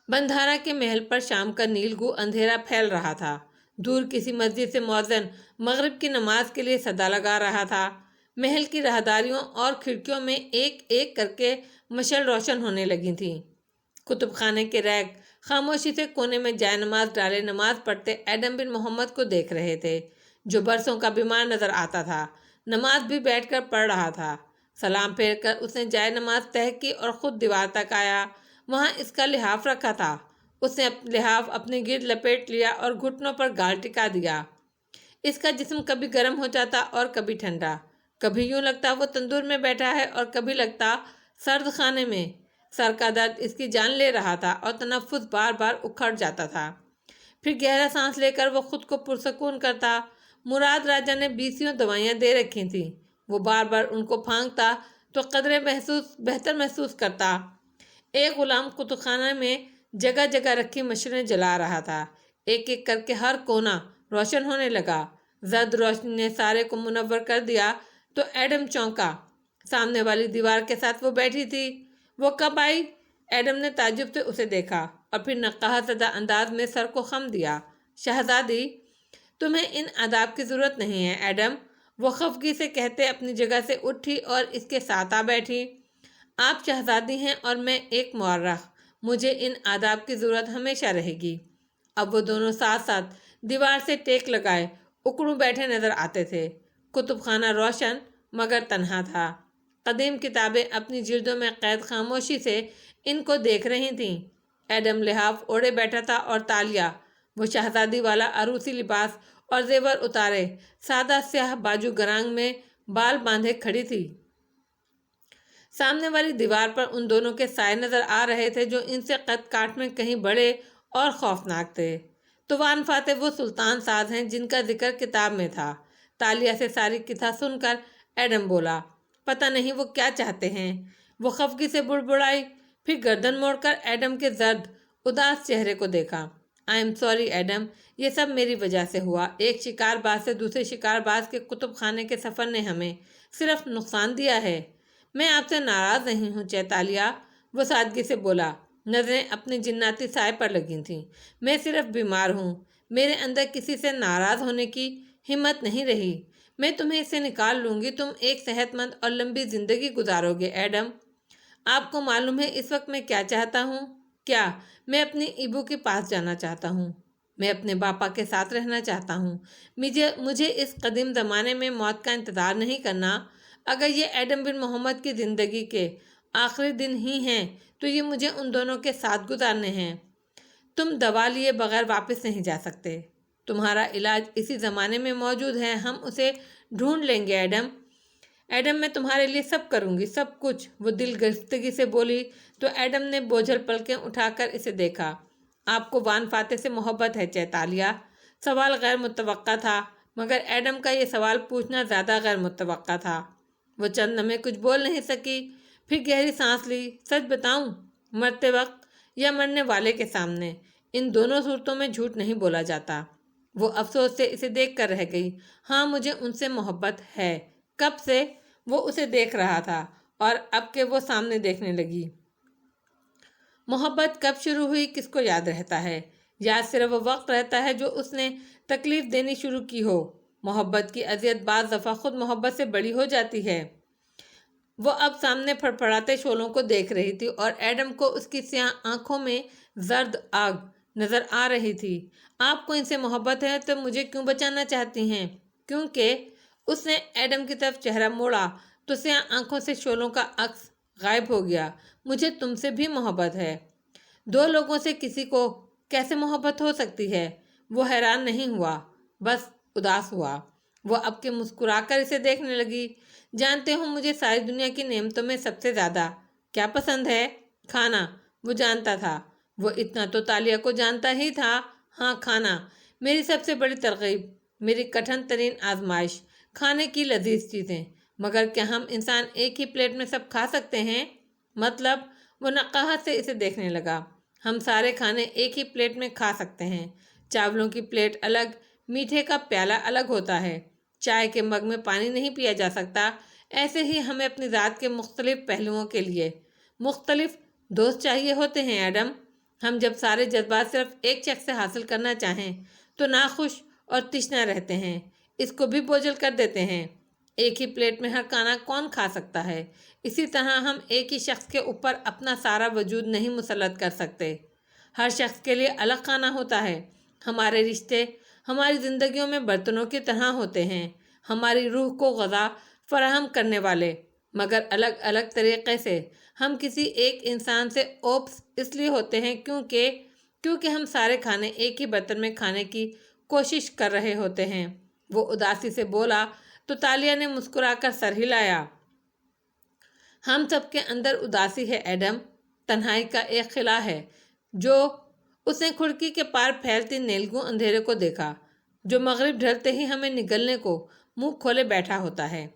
بندھارا کے محل پر شام کا نیلگو اندھیرا پھیل رہا تھا۔ دور کسی مسجد سے مؤذن مغرب کی نماز کے لیے صدا لگا رہا تھا۔ محل کی راہداریوں اور کھڑکیوں میں ایک ایک کر کے مشعل روشن ہونے لگی تھیں۔ کتب خانے کے ریگ خاموشی سے کونے میں جائے نماز ڈالے نماز پڑھتے ایڈم بن محمد کو دیکھ رہے تھے، جو برسوں کا بیمار نظر آتا تھا۔ نماز بھی بیٹھ کر پڑھ رہا تھا۔ سلام پھیر کر اس نے جائے نماز طے کی اور خود دیوار تک آیا۔ وہاں اس کا لحاف رکھا تھا۔ اس نے لحاف اپنے گرد لپیٹ لیا اور گھٹنوں پر گال ٹکا دیا۔ اس کا جسم کبھی گرم ہو جاتا اور کبھی ٹھنڈا، کبھی یوں لگتا وہ تندور میں بیٹھا ہے اور کبھی لگتا سرد خانے میں۔ سر کا درد اس کی جان لے رہا تھا اور تنفس بار بار اکھڑ جاتا تھا۔ پھر گہرا سانس لے کر وہ خود کو پرسکون کرتا۔ مراد راجہ نے 20 دوائیاں دے رکھی تھیں، وہ بار بار ان کو پھانکتا تو قدرے بہتر محسوس کرتا۔ ایک غلام کتب خانہ میں جگہ جگہ رکھی مشعلیں جلا رہا تھا۔ ایک ایک کر کے ہر کونا روشن ہونے لگا۔ زرد روشنی نے سارے کو منور کر دیا تو ایڈم چونکا۔ سامنے والی دیوار کے ساتھ وہ بیٹھی تھی۔ وہ کب آئی؟ ایڈم نے تعجب سے اسے دیکھا اور پھر نقاہت زدہ انداز میں سر کو خم دیا۔ شہزادی، تمہیں ان آداب کی ضرورت نہیں ہے ایڈم، وہ خفگی سے کہتے اپنی جگہ سے اٹھی اور اس کے ساتھ آ بیٹھی۔ آپ شہزادی ہیں اور میں ایک مورخ، مجھے ان آداب کی ضرورت ہمیشہ رہے گی۔ اب وہ دونوں ساتھ ساتھ دیوار سے ٹیک لگائے اکڑوں بیٹھے نظر آتے تھے۔ کتب خانہ روشن مگر تنہا تھا۔ قدیم کتابیں اپنی جلدوں میں قید خاموشی سے ان کو دیکھ رہی تھیں۔ ایڈم لحاف اوڑھے بیٹھا تھا اور تالیہ، وہ شہزادی والا عروسی لباس اور زیور اتارے سادہ سیاہ باجو گرانگ میں بال باندھے کھڑی تھی۔ سامنے والی دیوار پر ان دونوں کے سائے نظر آ رہے تھے جو ان سے قد کاٹ میں کہیں بڑے اور خوفناک تھے۔ توان فاتح وہ سلطان ساز ہیں جن کا ذکر کتاب میں تھا۔ تالیہ سے ساری قصہ سن کر ایڈم بولا، پتہ نہیں وہ کیا چاہتے ہیں۔ وہ خفگی سے بڑبڑائی، پھر گردن موڑ کر ایڈم کے زرد اداس چہرے کو دیکھا۔ آئی ایم سوری ایڈم، یہ سب میری وجہ سے ہوا۔ ایک شکار باز سے دوسرے شکار باز کے کتب خانے کے سفر نے ہمیں صرف نقصان دیا ہے۔ میں آپ سے ناراض نہیں ہوں چیتالیہ، وہ سادگی سے بولا۔ نظریں اپنے جناتی سائے پر لگی تھیں۔ میں صرف بیمار ہوں، میرے اندر کسی سے ناراض ہونے کی ہمت نہیں رہی۔ میں تمہیں اس سے نکال لوں گی، تم ایک صحت مند اور لمبی زندگی گزارو گے ایڈم۔ آپ کو معلوم ہے اس وقت میں کیا چاہتا ہوں؟ کیا؟ میں اپنی ایبو کے پاس جانا چاہتا ہوں۔ میں اپنے باپا کے ساتھ رہنا چاہتا ہوں۔ مجھے اس قدیم زمانے میں موت کا انتظار نہیں کرنا۔ اگر یہ ایڈم بن محمد کی زندگی کے آخری دن ہی ہیں تو یہ مجھے ان دونوں کے ساتھ گزارنے ہیں۔ تم دوا لیے بغیر واپس نہیں جا سکتے۔ تمہارا علاج اسی زمانے میں موجود ہے، ہم اسے ڈھونڈ لیں گے ایڈم۔ ایڈم، میں تمہارے لیے سب کروں گی، سب کچھ، وہ دل گرفتگی سے بولی تو ایڈم نے بوجھل پلکیں اٹھا کر اسے دیکھا۔ آپ کو وان فاتح سے محبت ہے چیتالیہ؟ سوال غیر متوقع تھا، مگر ایڈم کا یہ سوال پوچھنا زیادہ غیر متوقع تھا۔ وہ چند لمحے کچھ بول نہیں سکی، پھر گہری سانس لی۔ سچ بتاؤں، مرتے وقت یا مرنے والے کے سامنے ان دونوں صورتوں میں جھوٹ نہیں بولا جاتا۔ وہ افسوس سے اسے دیکھ کر رہ گئی۔ ہاں، مجھے ان سے محبت ہے کب سے وہ اسے دیکھ رہا تھا اور اب کہ وہ سامنے دیکھنے لگی۔ محبت کب شروع ہوئی کس کو یاد رہتا ہے؟ یاد صرف وہ وقت رہتا ہے جو اس نے تکلیف دینی شروع کی ہو۔ محبت کی اذیت بعض دفعہ خود محبت سے بڑی ہو جاتی ہے۔ وہ اب سامنے پھڑپڑاتے شعلوں کو دیکھ رہی تھی اور ایڈم کو اس کی سیاہ آنکھوں میں زرد آگ نظر آ رہی تھی۔ آپ کو ان سے محبت ہے تو مجھے کیوں بچانا چاہتی ہیں؟ کیونکہ اس نے ایڈم کی طرف چہرہ موڑا تو سیاہ آنکھوں سے شعلوں کا عکس غائب ہو گیا۔ مجھے تم سے بھی محبت ہے۔ دو لوگوں سے کسی کو کیسے محبت ہو سکتی ہے؟ وہ حیران نہیں ہوا، بس اداس ہوا۔ وہ اب کے مسکرا کر اسے دیکھنے لگی۔ جانتے ہو مجھے ساری دنیا کی نعمتوں میں سب سے زیادہ کیا پسند ہے؟ کھانا۔ وہ جانتا تھا، وہ اتنا تو تالیہ کو جانتا ہی تھا۔ ہاں، کھانا میری سب سے بڑی ترغیب، میری کٹھن ترین آزمائش، کھانے کی لذیذ چیزیں۔ مگر کیا ہم انسان ایک ہی پلیٹ میں سب کھا سکتے ہیں؟ مطلب؟ وہ نقاہت سے اسے دیکھنے لگا۔ ہم سارے کھانے ایک ہی پلیٹ میں کھا سکتے ہیں۔ چاولوں کی پلیٹ الگ، میٹھے کا پیالہ الگ ہوتا ہے، چائے کے مگ میں پانی نہیں پیا جا سکتا۔ ایسے ہی ہمیں اپنی ذات کے مختلف پہلوؤں کے لیے مختلف دوست چاہیے ہوتے ہیں ایڈم۔ ہم جب سارے جذبات صرف ایک شخص سے حاصل کرنا چاہیں تو ناخوش اور تشنہ رہتے ہیں، اس کو بھی بوجھل کر دیتے ہیں۔ ایک ہی پلیٹ میں ہر کھانا کون کھا سکتا ہے؟ اسی طرح ہم ایک ہی شخص کے اوپر اپنا سارا وجود نہیں مسلط کر سکتے۔ ہر شخص کے لیے الگ کھانا ہوتا ہے۔ ہمارے رشتے ہماری زندگیوں میں برتنوں کی طرح ہوتے ہیں، ہماری روح کو غذا فراہم کرنے والے، مگر الگ الگ طریقے سے۔ ہم کسی ایک انسان سے اوپس اس لیے ہوتے ہیں کیونکہ ہم سارے کھانے ایک ہی برتن میں کھانے کی کوشش کر رہے ہوتے ہیں۔ وہ اداسی سے بولا تو تالیہ نے مسکرا کر سر ہلایا۔ ہم سب کے اندر اداسی ہے ایڈم، تنہائی کا ایک خلا ہے جو اس نے کھڑکی کے پار پھیلتی نیلگوں اندھیرے کو دیکھا، جو مغرب ڈھلتے ہی ہمیں نگلنے کو منہ کھولے بیٹھا ہوتا ہے۔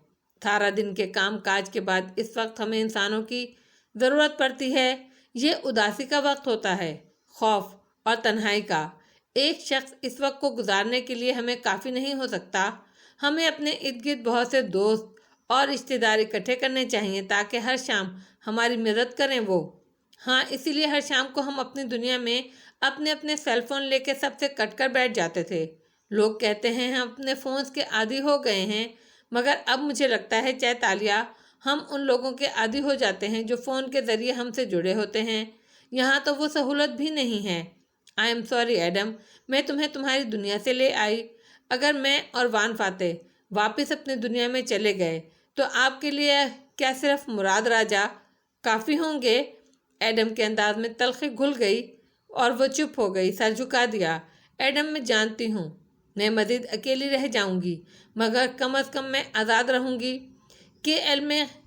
سارا دن کے کام کاج کے بعد اس وقت ہمیں انسانوں کی ضرورت پڑتی ہے۔ یہ اداسی کا وقت ہوتا ہے، خوف اور تنہائی کا۔ ایک شخص اس وقت کو گزارنے کے لیے ہمیں کافی نہیں ہو سکتا۔ ہمیں اپنے ارد گرد بہت سے دوست اور رشتہ دار اکٹھے کرنے چاہیے تاکہ ہر شام ہماری مدد کریں وہ۔ ہاں، اسی لیے ہر شام کو ہم اپنی دنیا میں اپنے اپنے سیل فون لے کے سب سے کٹ کر بیٹھ جاتے تھے۔ لوگ کہتے ہیں ہم اپنے فونز کے عادی ہو گئے ہیں، مگر اب مجھے لگتا ہے چہ تالیہ، ہم ان لوگوں کے عادی ہو جاتے ہیں جو فون کے ذریعے ہم سے جڑے ہوتے ہیں۔ یہاں تو وہ سہولت بھی نہیں ہے۔ آئی ایم سوری ایڈم، میں تمہیں تمہاری دنیا سے لے آئی۔ اگر میں اور وان فاتح واپس اپنی دنیا میں چلے گئے تو آپ کے لیے کیا صرف مراد راجہ کافی ہوں گے؟ ایڈم کے انداز میں تلخی گھل گئی اور وہ چپ ہو گئی، سر جھکا دیا۔ ایڈم، میں جانتی ہوں میں مزید اکیلی رہ جاؤں گی، مگر کم از کم میں آزاد رہوں گی۔ KL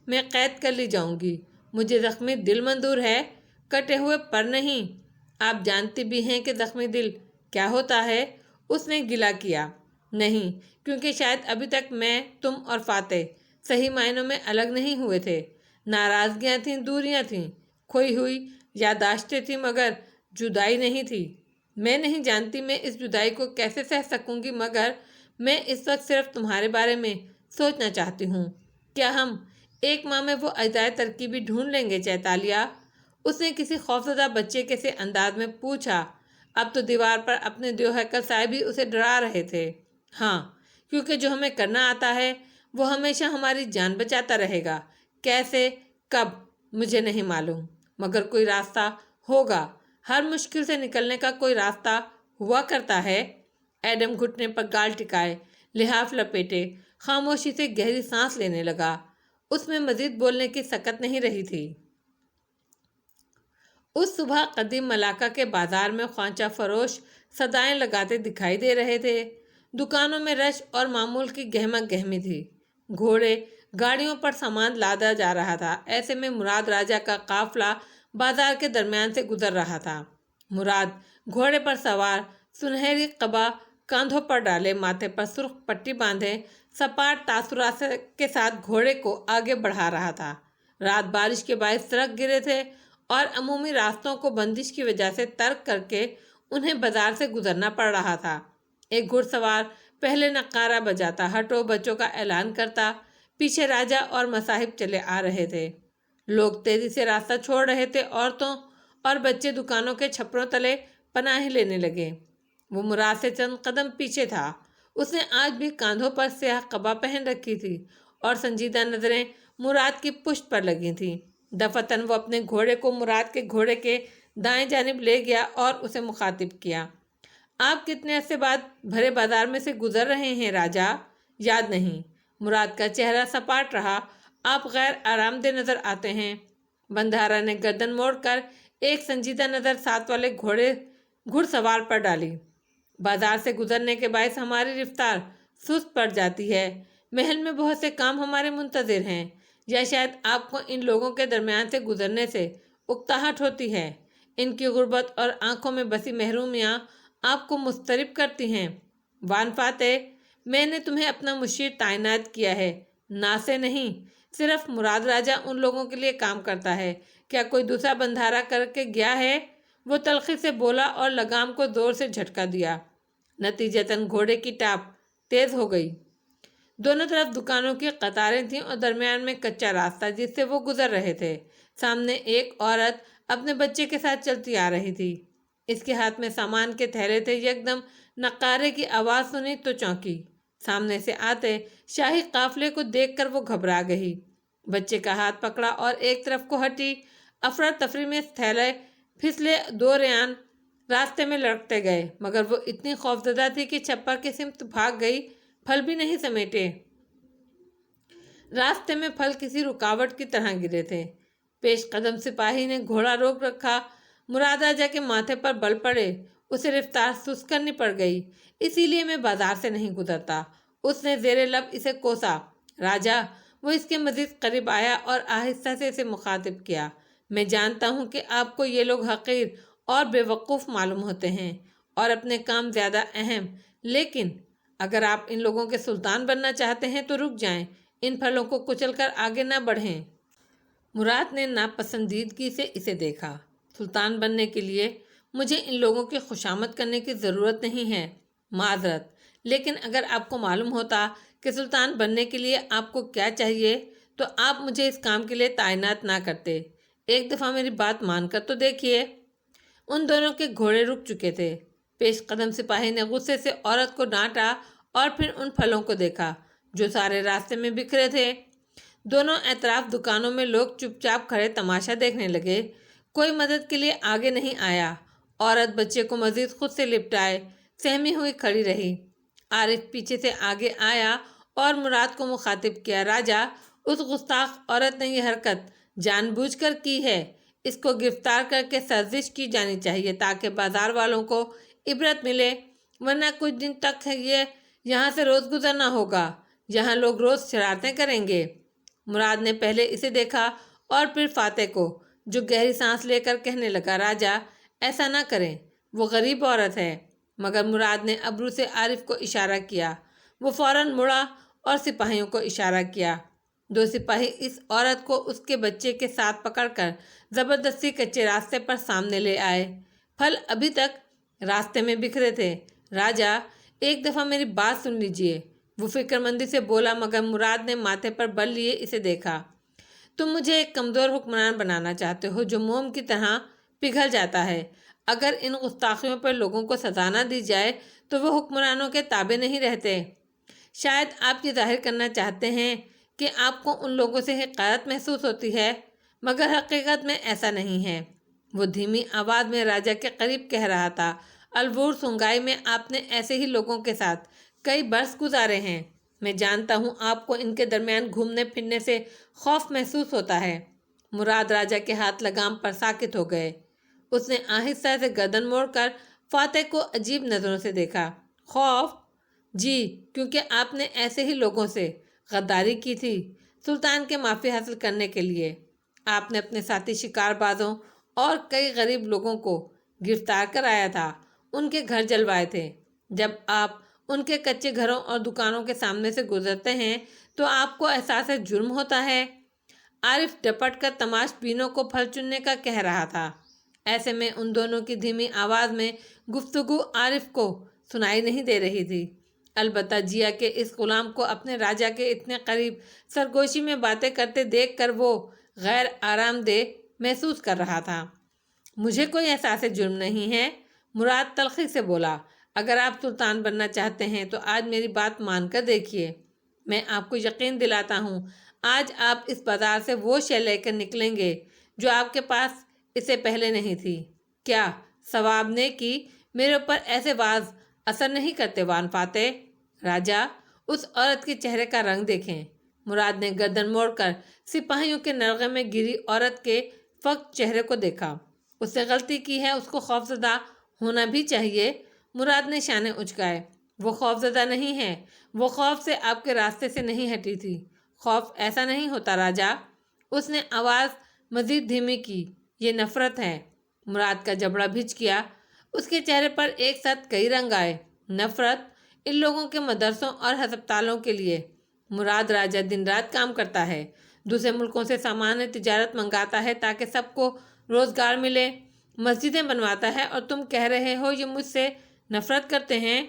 میں قید کر لی جاؤں گی۔ مجھے زخمی دل منظور ہے، کٹے ہوئے پر نہیں۔ آپ جانتی بھی ہیں کہ زخمی دل کیا ہوتا ہے؟ اس نے گلہ کیا۔ نہیں، کیونکہ شاید ابھی تک میں، تم اور فاتح صحیح معنوں میں الگ نہیں ہوئے تھے۔ ناراضگیاں تھیں، دوریاں تھیں، کھوئی ہوئی یادداشتیں تھیں، مگر جدائی نہیں تھی۔ میں نہیں جانتی میں اس جدائی کو کیسے سہ سکوں گی، مگر میں اس وقت صرف تمہارے بارے میں سوچنا چاہتی ہوں۔ کیا ہم ایک ماہ میں وہ اجزائے ترکیبی ڈھونڈ لیں گے چیتالیہ؟ اس نے کسی خوفزدہ بچے کے سے انداز میں پوچھا۔ اب تو دیوار پر اپنے دیو ہیکل صاحب بھی اسے ڈرا رہے تھے۔ ہاں، کیونکہ جو ہمیں کرنا آتا ہے وہ ہمیشہ ہماری جان بچاتا رہے گا۔ کیسے، کب، مجھے نہیں معلوم، مگر کوئی راستہ ہوگا۔ ہر مشکل سے نکلنے کا کوئی راستہ ہوا کرتا ہے۔ ایڈم گھٹنے پر گال ٹکائے، لحاف لپیٹے، خاموشی سے گہری سانس لینے لگا۔ اس میں مزید بولنے کی سکت نہیں رہی تھی۔ اس صبح قدیم ملاقہ کے بازار میں خوانچہ فروش صدائیں لگاتے دکھائی دے رہے تھے۔ دکانوں میں رش اور معمول کی گہما گہمی تھی۔ گھوڑے گاڑیوں پر سامان لادا جا رہا تھا۔ ایسے میں مراد راجہ کا قافلہ بازار کے درمیان سے گزر رہا تھا۔ مراد گھوڑے پر سوار، سنہری قبا کاندھوں پر ڈالے، ماتھے پر سرخ پٹی باندھے، سپاٹ تاثرات کے ساتھ گھوڑے کو آگے بڑھا رہا تھا۔ رات بارش کے باعث سڑک گرے تھے اور عمومی راستوں کو بندش کی وجہ سے ترک کر کے انہیں بازار سے گزرنا پڑ رہا تھا۔ ایک گھڑ سوار پہلے نقارہ بجاتا، ہٹو بچوں کا اعلان کرتا، پیچھے راجا اور مصاحب چلے آ رہے تھے۔ لوگ تیزی سے راستہ چھوڑ رہے تھے، عورتوں اور بچے دکانوں کے چھپروں تلے پناہ لینے لگے۔ وہ مراد سے چند قدم پیچھے تھا۔ اس نے آج بھی کاندھوں پر سیاہ قبا پہن رکھی تھی اور سنجیدہ نظریں مراد کی پشت پر لگی تھیں۔ دفعتاً وہ اپنے گھوڑے کو مراد کے گھوڑے کے دائیں جانب لے گیا اور اسے مخاطب کیا۔ آپ کتنے عرصے بعد بھرے بازار میں سے گزر رہے ہیں راجا؟ یاد نہیں؟ مراد کا چہرہ سپاٹ رہا۔ آپ غیر آرام دہ نظر آتے ہیں۔ بندھارا نے گردن موڑ کر ایک سنجیدہ نظر ساتھ والے گھڑ سوار پر ڈالی۔ بازار سے گزرنے کے باعث ہماری رفتار سست پڑ جاتی ہے۔ محل میں بہت سے کام ہمارے منتظر ہیں، یا شاید آپ کو ان لوگوں کے درمیان سے گزرنے سے اکتاہٹ ہوتی ہے۔ ان کی غربت اور آنکھوں میں بسی محرومیاں آپ کو مضطرب کرتی ہیں۔ وان فاتح، میں نے تمہیں اپنا مشیر تعینات کیا ہے، نا سے نہیں۔ صرف مراد راجہ ان لوگوں کے لیے کام کرتا ہے۔ کیا کوئی دوسرا بندھارا کر کے گیا ہے؟ وہ تلخی سے بولا اور لگام کو زور سے جھٹکا دیا۔ نتیجتاً گھوڑے کی ٹاپ تیز ہو گئی۔ دونوں طرف دکانوں کی قطاریں تھیں اور درمیان میں کچا راستہ جس سے وہ گزر رہے تھے۔ سامنے ایک عورت اپنے بچے کے ساتھ چلتی آ رہی تھی۔ اس کے ہاتھ میں سامان کے تھیلے تھے۔ یکدم نقارے کی آواز سنی تو چونکی۔ سامنے سے آتے شاہی قافلے کو دیکھ کر وہ گھبرا گئی۔ بچے کا ہاتھ پکڑا اور ایک طرف کو ہٹی۔ افراتفری میں تھیلے پھسلے، دو ریان راستے میں لڑکتے گئے، مگر وہ اتنی خوفزدہ تھی کہ چھپر کی سمت بھاگ گئی۔ پھل بھی نہیں سمیٹے۔ راستے میں پھل کسی رکاوٹ کی طرح گرے تھے۔ پیش قدم سپاہی نے گھوڑا روک رکھا۔ مراد راجہ کے ماتھے پر بل پڑے۔ اسے رفتار سست کرنی پڑ گئی۔ اسی لیے میں بازار سے نہیں گزرتا۔ اس نے زیر لب اسے کوسا۔ راجہ، وہ اس کے مزید قریب آیا اور آہستہ سے اسے مخاطب کیا۔ میں جانتا ہوں کہ آپ کو یہ لوگ حقیر اور بے وقوف معلوم ہوتے ہیں اور اپنے کام زیادہ اہم، لیکن اگر آپ ان لوگوں کے سلطان بننا چاہتے ہیں تو رک جائیں، ان پھلوں کو کچل کر آگے نہ بڑھیں۔ مراد نے ناپسندیدگی سے اسے دیکھا۔ سلطان بننے کے لیے مجھے ان لوگوں کی خوشامد کرنے کی ضرورت نہیں ہے، معذرت، لیکن اگر آپ کو معلوم ہوتا کہ سلطان بننے کے لیے آپ کو کیا چاہیے تو آپ مجھے اس کام کے لیے تعینات نہ کرتے۔ ایک دفعہ میری بات مان کر تو دیکھیے۔ ان دونوں کے گھوڑے رک چکے تھے۔ پیش قدم سپاہی نے غصے سے عورت کو ڈانٹا اور پھر ان پھلوں کو دیکھا جو سارے راستے میں بکھرے تھے۔ دونوں اطراف دکانوں میں لوگ چپ چاپ کھڑے تماشا دیکھنے لگے۔ کوئی مدد کے لیے آگے نہیں آیا۔ عورت بچے کو مزید خود سے لپٹائے سہمی ہوئی کھڑی رہی۔ عارف پیچھے سے آگے آیا اور مراد کو مخاطب کیا۔ راجہ، اس گستاخ عورت نے یہ حرکت جان بوجھ کر کی ہے۔ اس کو گرفتار کر کے سرزش کی جانی چاہیے تاکہ بازار والوں کو عبرت ملے، ورنہ کچھ دن تک یہ یہاں سے روز گزرنا ہوگا۔ یہاں لوگ روز شرارتیں کریں گے۔ مراد نے پہلے اسے دیکھا اور پھر فاتح کو، جو گہری سانس لے کر کہنے لگا، راجہ ایسا نہ کریں، وہ غریب عورت ہے۔ مگر مراد نے ابرو سے عارف کو اشارہ کیا۔ وہ فوراً مڑا اور سپاہیوں کو اشارہ کیا۔ دو سپاہی اس عورت کو اس کے بچے کے ساتھ پکڑ کر زبردستی کچے راستے پر سامنے لے آئے۔ پھل ابھی تک راستے میں بکھرے تھے۔ راجہ، ایک دفعہ میری بات سن لیجئے، وہ فکر مندی سے بولا، مگر مراد نے ماتھے پر بل لیے اسے دیکھا۔ تم مجھے ایک کمزور حکمران بنانا چاہتے ہو جو موم کی طرح پگھل جاتا ہے۔ اگر ان گستاخیوں پر لوگوں کو سزا نہ دی جائے تو وہ حکمرانوں کے تابع نہیں رہتے۔ شاید آپ یہ ظاہر کرنا چاہتے ہیں کہ آپ کو ان لوگوں سے حقارت محسوس ہوتی ہے، مگر حقیقت میں ایسا نہیں ہے۔ وہ دھیمی آواز میں راجہ کے قریب کہہ رہا تھا، البور سنگائی میں آپ نے ایسے ہی لوگوں کے ساتھ کئی برس گزارے ہیں۔ میں جانتا ہوں آپ کو ان کے درمیان گھومنے پھرنے سے خوف محسوس ہوتا ہے۔ مراد راجہ کے ہاتھ لگام پر ساکت ہو گئے۔ اس نے آہستہ سے گردن موڑ کر فاتح کو عجیب نظروں سے دیکھا۔ خوف؟ جی، کیونکہ آپ نے ایسے ہی لوگوں سے غداری کی تھی سلطان کے معافی حاصل کرنے کے لیے۔ آپ نے اپنے ساتھی شکار بازوں اور کئی غریب لوگوں کو گرفتار کرایا تھا، ان کے گھر جلوائے تھے۔ جب آپ ان کے کچے گھروں اور دکانوں کے سامنے سے گزرتے ہیں تو آپ کو احساس جرم ہوتا ہے۔ عارف ڈپٹ کر تماش بینوں کو پھل چننے کا کہہ رہا تھا۔ ایسے میں ان دونوں کی دھیمی آواز میں گفتگو عارف کو سنائی نہیں دے رہی تھی۔ البتہ جیا کے اس غلام کو اپنے راجا کے اتنے قریب سرگوشی میں باتیں کرتے دیکھ کر وہ غیر آرام دہ محسوس کر رہا تھا۔ مجھے کوئی احساس جرم نہیں ہے، مراد تلخی سے بولا۔ اگر آپ سلطان بننا چاہتے ہیں تو آج میری بات مان کر دیکھیے۔ میں آپ کو یقین دلاتا ہوں آج آپ اس بازار سے وہ شے لے کر نکلیں گے جو آپ کے پاس اس سے پہلے نہیں تھی۔ کیا ثواب نے کی میرے اوپر ایسے واز اثر نہیں کرتے وان فاتح؟ راجا اس عورت کے چہرے کا رنگ دیکھیں۔ مراد نے گردن موڑ کر سپاہیوں کے نرغے میں گری عورت کے فقط چہرے کو دیکھا۔ اس سے غلطی کی ہے، اس کو خوفزدہ ہونا بھی چاہیے۔ مراد نے شانے اچکائے۔ وہ خوفزدہ نہیں ہے، وہ خوف سے آپ کے راستے سے نہیں ہٹی تھی۔ خوف ایسا نہیں ہوتا راجا۔ اس نے آواز مزید دھیمی کی۔ یہ نفرت ہے۔ مراد کا جبڑا بھچ گیا۔ اس کے چہرے پر ایک ساتھ کئی رنگ آئے۔ نفرت ان لوگوں کے مدرسوں اور ہسپتالوں کے لیے۔ مراد راجہ دن رات کام کرتا ہے، دوسرے ملکوں سے سامان تجارت منگاتا ہے تاکہ سب کو روزگار ملے، مسجدیں بنواتا ہے، اور تم کہہ رہے ہو یہ مجھ سے نفرت کرتے ہیں؟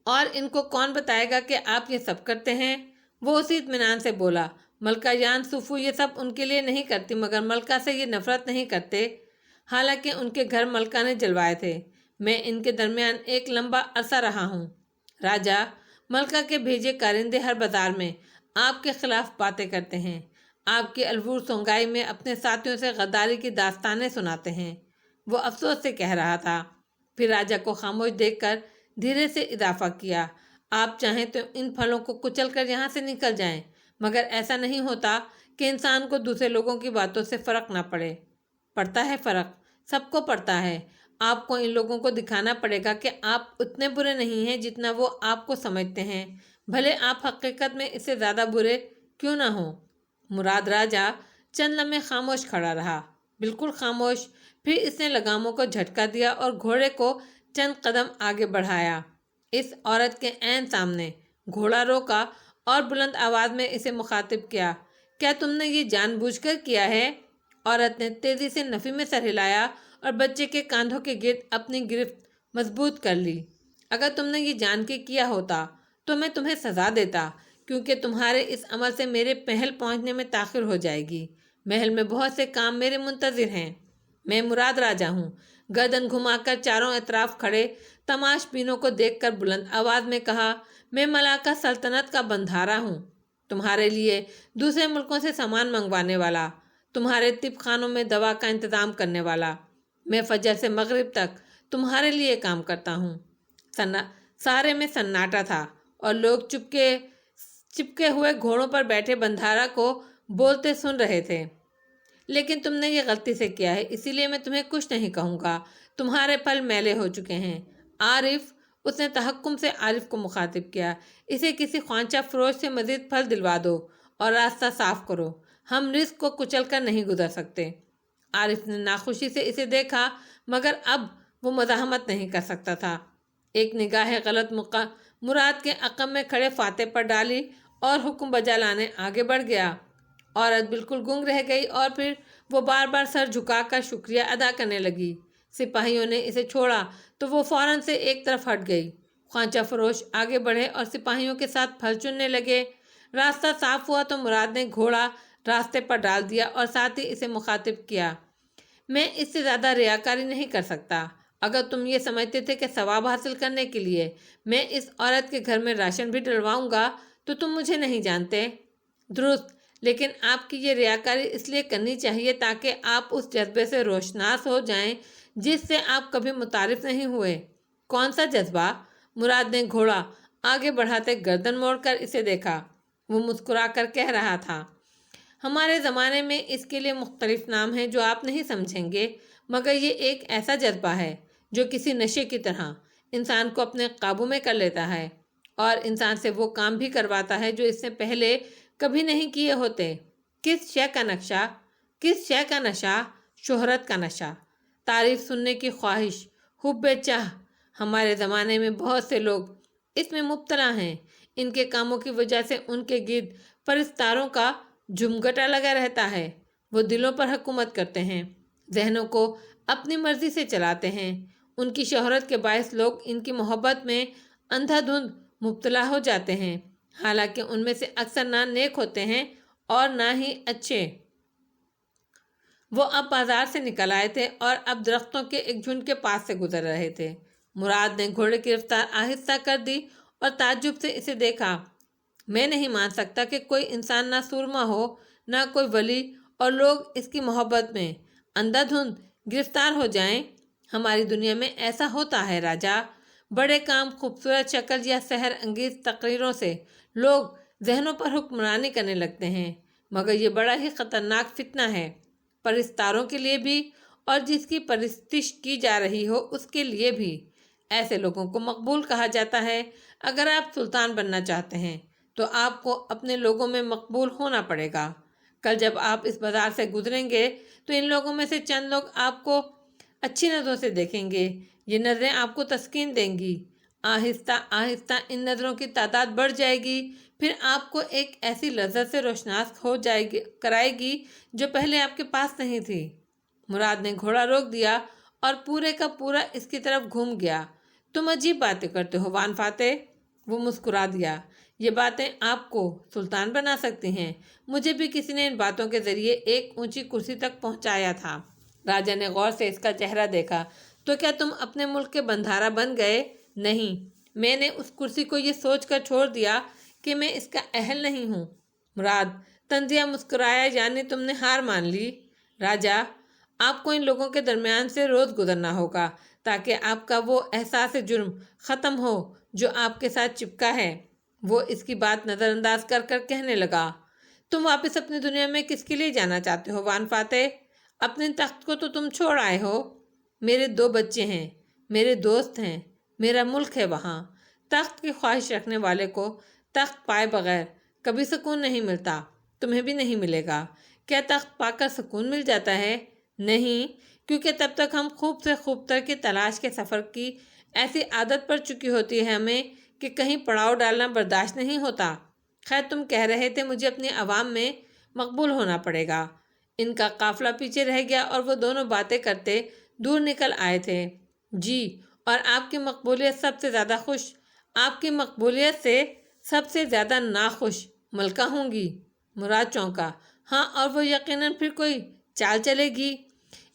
اور ان کو کون بتائے گا کہ آپ یہ سب کرتے ہیں؟ وہ اسی اطمینان سے بولا، ملکہ جان سوفو یہ سب ان کے لیے نہیں کرتی، مگر ملکہ سے یہ نفرت نہیں کرتے۔ حالانکہ ان کے گھر ملکہ نے جلوائے تھے، میں ان کے درمیان ایک لمبا عرصہ رہا ہوں۔ راجا ملکہ کے بھیجے کارندے ہر بازار میں آپ کے خلاف باتیں کرتے ہیں، آپ کی الور سونگائی میں اپنے ساتھیوں سے غداری کی داستانیں سناتے ہیں۔ وہ افسوس سے کہہ رہا تھا، پھر راجا کو خاموش دیکھ کر دھیرے سے اضافہ کیا، آپ چاہیں تو ان پھلوں کو کچل کر یہاں سے نکل جائیں، مگر ایسا نہیں ہوتا کہ انسان کو دوسرے لوگوں کی باتوں سے فرق نہ پڑے۔ پڑتا ہے فرق، سب کو پڑتا ہے۔ آپ کو ان لوگوں کو دکھانا پڑے گا کہ آپ اتنے برے نہیں ہیں جتنا وہ آپ کو سمجھتے ہیں، بھلے آپ حقیقت میں اس سے زیادہ برے کیوں نہ ہوں۔ مراد راجہ چند لمحے خاموش کھڑا رہا، بالکل خاموش۔ پھر اس نے لگاموں کو جھٹکا دیا اور گھوڑے کو چند قدم آگے بڑھایا۔ اس عورت کے عین سامنے گھوڑا روکا اور بلند آواز میں اسے مخاطب کیا، کیا تم نے یہ جان بوجھ کر کیا ہے؟ عورت نے تیزی سے نفی میں سر ہلایا اور بچے کے کاندھوں کے گرد اپنی گرفت مضبوط کر لی۔ اگر تم نے یہ جان کے کیا ہوتا تو میں تمہیں سزا دیتا، کیونکہ تمہارے اس عمل سے میرے محل پہنچنے میں تاخیر ہو جائے گی۔ محل میں بہت سے کام میرے منتظر ہیں۔ میں مراد راجہ ہوں۔ گردن گھما کر چاروں اطراف کھڑے تماش بینوں کو دیکھ کر بلند آواز میں کہا، میں ملاکہ سلطنت کا بندھارا ہوں، تمہارے لیے دوسرے ملکوں سے سامان منگوانے والا، تمہارے طب خانوں میں دوا کا انتظام کرنے والا۔ میں فجر سے مغرب تک تمہارے لیے کام کرتا ہوں۔ سارے میں سناٹا تھا اور لوگ چپکے ہوئے گھوڑوں پر بیٹھے بندھارا کو بولتے سن رہے تھے۔ لیکن تم نے یہ غلطی سے کیا ہے، اسی لیے میں تمہیں کچھ نہیں کہوں گا۔ تمہارے پھل میلے ہو چکے ہیں۔ عارف، اس نے تحکم سے عارف کو مخاطب کیا، اسے کسی خوانچہ فروش سے مزید پھل دلوا دو اور راستہ صاف کرو، ہم رزق کو کچل کر نہیں گزر سکتے۔ عارف نے ناخوشی سے اسے دیکھا، مگر اب وہ مزاحمت نہیں کر سکتا تھا۔ ایک نگاہ غلط مراد کے عقب میں کھڑے فاتح پر ڈالی اور حکم بجا لانے آگے بڑھ گیا۔ عورت بالکل گنگ رہ گئی اور پھر وہ بار بار سر جھکا کر شکریہ ادا کرنے لگی۔ سپاہیوں نے اسے چھوڑا تو وہ فوراً سے ایک طرف ہٹ گئی۔ خوانچہ فروش آگے بڑھے اور سپاہیوں کے ساتھ پھل چننے لگے۔ راستہ صاف ہوا تو مراد نے گھوڑا راستے پر ڈال دیا اور ساتھ ہی اسے مخاطب کیا، میں اس سے زیادہ ریاکاری نہیں کر سکتا۔ اگر تم یہ سمجھتے تھے کہ ثواب حاصل کرنے کے لیے میں اس عورت کے گھر میں راشن بھی ڈلواؤں گا تو تم مجھے نہیں جانتے۔ درست، لیکن آپ کی یہ ریاکاری اس لیے کرنی چاہیے تاکہ آپ اس جذبے سے روشناس ہو جائیں جس سے آپ کبھی متعارف نہیں ہوئے۔ کون سا جذبہ؟ مراد نے گھوڑا آگے بڑھاتے گردن موڑ کر اسے دیکھا۔ وہ مسکرا کر کہہ رہا تھا، ہمارے زمانے میں اس کے لیے مختلف نام ہیں جو آپ نہیں سمجھیں گے، مگر یہ ایک ایسا جذبہ ہے جو کسی نشے کی طرح انسان کو اپنے قابو میں کر لیتا ہے اور انسان سے وہ کام بھی کرواتا ہے جو اس نے پہلے کبھی نہیں کیے ہوتے۔ کس شے کا نقشہ؟ کس شے کا نشہ؟ شہرت کا نشہ، تعریف سننے کی خواہش، حب چاہ۔ ہمارے زمانے میں بہت سے لوگ اس میں مبتلا ہیں۔ ان کے کاموں کی وجہ سے ان کے گرد پرستاروں کا جھمگٹا لگا رہتا ہے۔ وہ دلوں پر حکومت کرتے ہیں، ذہنوں کو اپنی مرضی سے چلاتے ہیں۔ ان کی شہرت کے باعث لوگ ان کی محبت میں اندھا دھند مبتلا ہو جاتے ہیں، حالانکہ ان میں سے اکثر نہ نیک ہوتے ہیں اور نہ ہی اچھے۔ وہ اب بازار سے نکل آئے تھے اور اب درختوں کے ایک جھنڈ کے پاس سے گزر رہے تھے۔ مراد نے گھوڑے کی رفتار آہستہ کر دی اور تعجب سے اسے دیکھا۔ میں نہیں مان سکتا کہ کوئی انسان نہ سورما ہو نہ کوئی ولی، اور لوگ اس کی محبت میں اندھا دھند گرفتار ہو جائیں۔ ہماری دنیا میں ایسا ہوتا ہے راجا، بڑے کام، خوبصورت شکل یا سحر انگیز تقریروں سے لوگ ذہنوں پر حکمرانی کرنے لگتے ہیں، مگر یہ بڑا ہی خطرناک فتنہ ہے، پرستاروں کے لیے بھی اور جس کی پرستش کی جا رہی ہو اس کے لیے بھی۔ ایسے لوگوں کو مقبول کہا جاتا ہے۔ اگر آپ سلطان بننا چاہتے ہیں تو آپ کو اپنے لوگوں میں مقبول ہونا پڑے گا۔ کل جب آپ اس بازار سے گزریں گے تو ان لوگوں میں سے چند لوگ آپ کو اچھی نظروں سے دیکھیں گے، یہ نظریں آپ کو تسکین دیں گی۔ آہستہ آہستہ ان نظروں کی تعداد بڑھ جائے گی، پھر آپ کو ایک ایسی لذت سے روشناس ہو کرائے گی جو پہلے آپ کے پاس نہیں تھی۔ مراد نے گھوڑا روک دیا اور پورے کا پورا اس کی طرف گھوم گیا۔ تم عجیب باتیں کرتے ہو وان فاتح، وہ مسکرا دیا۔ یہ باتیں آپ کو سلطان بنا سکتی ہیں، مجھے بھی کسی نے ان باتوں کے ذریعے ایک اونچی کرسی تک پہنچایا تھا۔ راجا نے غور سے اس کا چہرہ دیکھا۔ تو کیا تم اپنے ملک کے بندھارا بن گئے؟ نہیں، میں نے اس کرسی کو یہ سوچ کر چھوڑ دیا کہ میں اس کا اہل نہیں ہوں۔ مراد طنزیہ مسکرایا، یعنی تم نے ہار مان لی؟ راجا، آپ کو ان لوگوں کے درمیان سے روز گزرنا ہوگا تاکہ آپ کا وہ احساس جرم ختم ہو جو آپ کے ساتھ چپکا ہے۔ وہ اس کی بات نظر انداز کر کر کہنے لگا، تم واپس اپنی دنیا میں کس کے لیے جانا چاہتے ہو وان فاتح؟ اپنے تخت کو تو تم چھوڑ آئے ہو۔ میرے 2 بچے ہیں، میرے دوست ہیں، میرا ملک ہے وہاں۔ تخت کی خواہش رکھنے والے کو تخت پائے بغیر کبھی سکون نہیں ملتا، تمہیں بھی نہیں ملے گا۔ کیا تخت پا کر سکون مل جاتا ہے؟ نہیں، کیونکہ تب تک ہم خوب سے خوب تر کی تلاش کے سفر کی ایسی عادت پڑ چکی ہوتی ہے ہمیں کہ کہیں پڑاؤ ڈالنا برداشت نہیں ہوتا۔ خیر، تم کہہ رہے تھے مجھے اپنی عوام میں مقبول ہونا پڑے گا۔ ان کا قافلہ پیچھے رہ گیا اور وہ دونوں باتیں کرتے دور نکل آئے تھے۔ جی، اور آپ کی مقبولیت سب سے زیادہ خوش، آپ کی مقبولیت سے سب سے زیادہ ناخوش ملکہ ہوں گی۔ مراد چونکا۔ ہاں، اور وہ یقیناً پھر کوئی چال چلے گی۔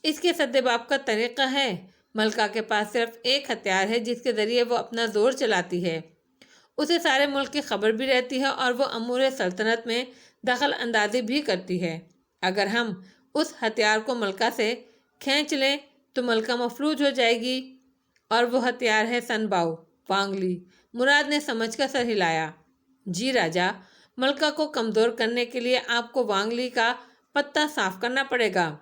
اس کے سدباب کا طریقہ ہے۔ ملکہ کے پاس صرف ایک ہتھیار ہے جس کے ذریعے وہ اپنا زور چلاتی ہے، اسے سارے ملک کی خبر بھی رہتی ہے اور وہ امور سلطنت میں دخل اندازی بھی کرتی ہے۔ اگر ہم اس ہتھیار کو ملکہ سے کھینچ لیں تو ملکہ مفلوج ہو جائے گی، اور وہ ہتھیار ہے سن باؤ وانگلی۔ مراد نے سمجھ کر سر ہلایا۔ جی راجا، ملکہ کو کمزور کرنے کے لیے آپ کو وانگلی کا پتہ صاف کرنا پڑے گا۔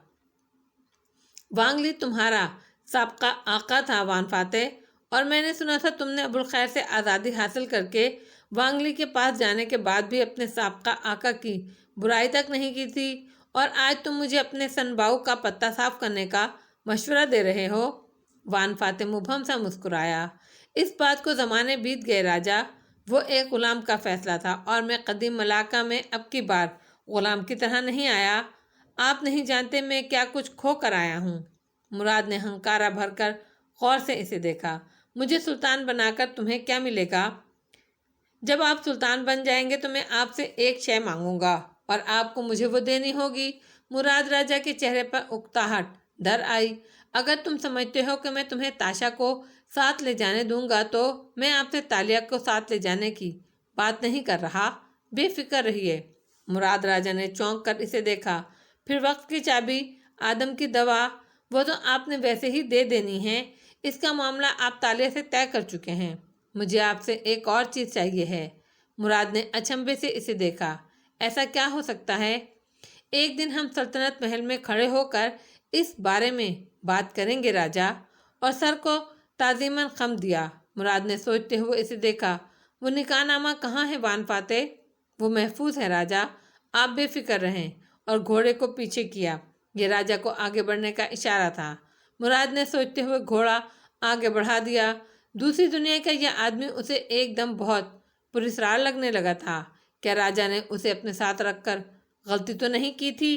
وانگلی تمہارا سابقہ آقا تھا وان فاتح، اور میں نے سنا تھا تم نے ابوالخیر سے آزادی حاصل کر کے وانگلی کے پاس جانے کے بعد بھی اپنے سابقہ آقا کی برائی تک نہیں کی تھی، اور آج تم مجھے اپنے سن باؤ کا پتہ صاف کرنے کا مشورہ دے رہے ہو۔ وان فاتح مبہم سا مسکرایا۔ اس بات کو زمانے بیت گئے راجا، وہ ایک غلام کا فیصلہ تھا اور میں قدیم ملاقہ میں اب کی بار غلام کی طرح نہیں آیا۔ آپ نہیں جانتے میں کیا کچھ کھو کر آیا ہوں۔ مراد نے ہنکارہ بھر کر غور سے اسے دیکھا۔ مجھے سلطان بنا کر تمہیں کیا ملے گا؟ جب آپ سلطان بن جائیں گے تو میں آپ سے ایک شے مانگوں گا اور آپ کو مجھے وہ دینی ہوگی۔ مراد راجا کے چہرے پر اکتاہٹ ڈر آئی۔ اگر تم سمجھتے ہو کہ میں تمہیں تاشا کو ساتھ لے جانے دوں گا تو میں آپ سے تالیہ کو ساتھ لے جانے کی بات نہیں کر رہا، بے فکر رہیے۔ مراد راجا نے چونک کر اسے دیکھا۔ پھر وقت کی چابی، آدم کی دوا، وہ تو آپ نے ویسے ہی دے دینی ہے، اس کا معاملہ آپ تالیہ سے طے کر چکے ہیں۔ مجھے آپ سے ایک اور چیز چاہیے ہے۔ مراد نے اچنبھے سے اسے دیکھا۔ ایسا کیا ہو سکتا ہے؟ ایک دن ہم سلطنت محل میں کھڑے ہو کر اس بارے میں بات کریں گے راجا، اور سر کو تعظیماً خم دیا۔ مراد نے سوچتے ہوئے اسے دیکھا۔ وہ نکاح نامہ کہاں ہے وان فاتح؟ وہ محفوظ ہے راجا، آپ بے فکر رہیں، اور گھوڑے کو پیچھے کیا۔ یہ راجا کو آگے بڑھنے کا اشارہ تھا۔ مراد نے سوچتے ہوئے گھوڑا آگے بڑھا دیا۔ دوسری دنیا کا یہ آدمی اسے ایک دم بہت پراسرار لگنے لگا تھا۔ کیا راجا نے اسے اپنے ساتھ رکھ کر غلطی تو نہیں کی تھی؟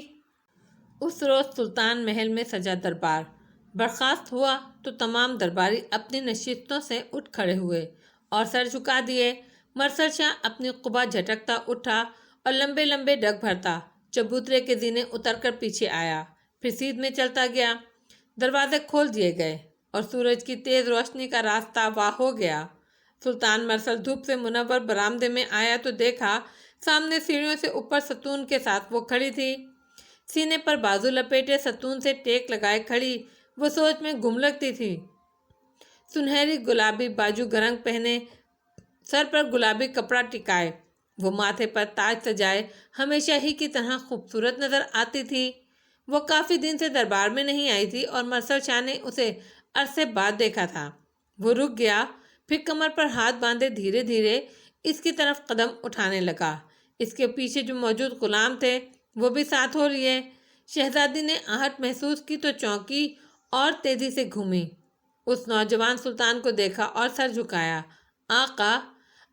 اس روز سلطان محل میں سجا دربار برخاست ہوا تو تمام درباری اپنی نشستوں سے اٹھ کھڑے ہوئے اور سر جھکا دیے۔ مرسل شاہ اپنی قبا جھٹکتا اٹھا اور لمبے لمبے ڈگ بھرتا چبوترے کے زینے اتر کر پیچھے آیا، پھر سیدھ میں چلتا گیا۔ دروازے کھول دیے گئے اور سورج کی تیز روشنی کا راستہ واہ ہو گیا۔ سلطان مرسل دھوپ سے منور برآمدے میں آیا تو دیکھا سامنے سیڑھیوں سے اوپر ستون کے ساتھ وہ کھڑی تھی، سینے پر بازو لپیٹے، ستون سے ٹیک لگائے کھڑی۔ وہ سوچ میں گم لگتی تھی۔ سنہری گلابی باجو گرنگ پہنے، سر پر گلابی کپڑا ٹکائے، وہ ماتھے پر تاج سجائے ہمیشہ ہی کی طرح خوبصورت نظر آتی تھی۔ وہ کافی دن سے دربار میں نہیں آئی تھی اور مرسل شاہ نے اسے عرصے بعد دیکھا تھا۔ وہ رک گیا، پھر کمر پر ہاتھ باندھے دھیرے دھیرے اس کی طرف قدم اٹھانے لگا۔ اس کے پیچھے جو موجود غلام تھے وہ بھی ساتھ ہو لیے۔ شہزادی نے آہٹ محسوس کی تو چونکی اور تیزی سے گھومی، اس نوجوان سلطان کو دیکھا اور سر جھکایا۔ آقا،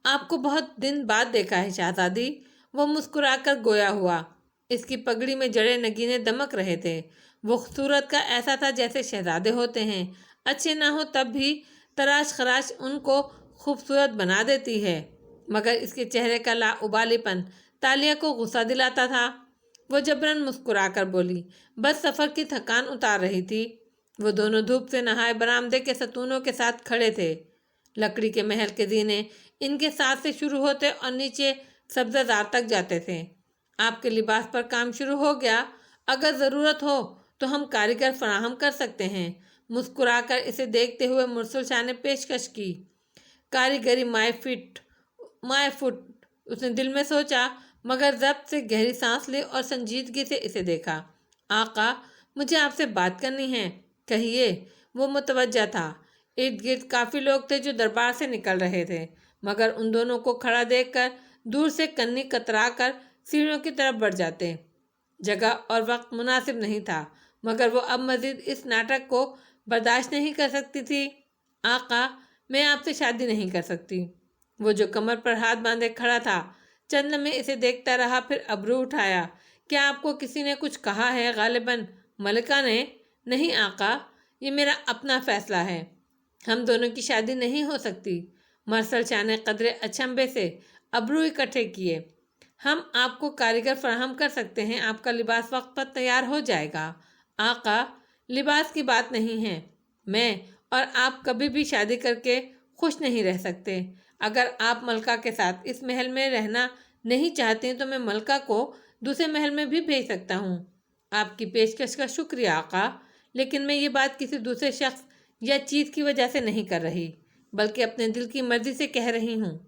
آپ کو بہت دن بعد دیکھا ہے شہزادی، وہ مسکرا کر گویا ہوا۔ اس کی پگڑی میں جڑے نگینے دمک رہے تھے۔ وہ صورت کا ایسا تھا جیسے شہزادے ہوتے ہیں، اچھے نہ ہو تب بھی تراش خراش ان کو خوبصورت بنا دیتی ہے، مگر اس کے چہرے کا لاابالی پن تالیہ کو غصہ دلاتا تھا۔ وہ جبراً مسکرا کر بولی، بس سفر کی تھکان اتار رہی تھی۔ وہ دونوں دھوپ سے نہائے برآمدے کے ستونوں کے ساتھ کھڑے تھے۔ لکڑی کے محل کے زینے ان کے ساتھ سے شروع ہوتے اور نیچے سبزہ زار تک جاتے تھے۔ آپ کے لباس پر کام شروع ہو گیا، اگر ضرورت ہو تو ہم کاریگر فراہم کر سکتے ہیں۔ مسکرا کر اسے دیکھتے ہوئے مرسل شاہ نے پیشکش کی۔ کاریگری مائے فٹ، اس نے دل میں سوچا، مگر ضبط سے گہری سانس لی اور سنجیدگی سے اسے دیکھا۔ آقا، مجھے آپ سے بات کرنی ہے، کہیے۔ وہ متوجہ تھا۔ ارد گرد کافی لوگ تھے جو دربار سے نکل رہے تھے، مگر ان دونوں کو کھڑا دیکھ کر دور سے کنی کترا کر سیڑھیوں کی طرف بڑھ جاتے۔ جگہ اور وقت مناسب نہیں تھا، مگر وہ اب مزید اس ناٹک کو برداشت نہیں کر سکتی تھی۔ آقا، میں آپ سے شادی نہیں کر سکتی۔ وہ جو کمر پر ہاتھ باندھے کھڑا تھا چند لمحے اسے دیکھتا رہا، پھر ابرو اٹھایا۔ کیا آپ کو کسی نے کچھ کہا ہے؟ غالباً ملکہ نے۔ نہیں آقا، یہ میرا اپنا فیصلہ ہے، ہم دونوں کی شادی نہیں ہو سکتی۔ مرسل شاہ نے قدرے اچنبھے سے ابرو اکٹھے کیے۔ ہم آپ کو کاریگر فراہم کر سکتے ہیں، آپ کا لباس وقت پر تیار ہو جائے گا۔ آقا، لباس کی بات نہیں ہے، میں اور آپ کبھی بھی شادی کر کے خوش نہیں رہ سکتے۔ اگر آپ ملکہ کے ساتھ اس محل میں رہنا نہیں چاہتے تو میں ملکہ کو دوسرے محل میں بھی بھیج سکتا ہوں۔ آپ کی پیشکش کا شکریہ آقا، لیکن میں یہ بات کسی دوسرے شخص یا چیز کی وجہ سے نہیں کر رہی، بلکہ اپنے دل کی مرضی سے کہہ رہی ہوں۔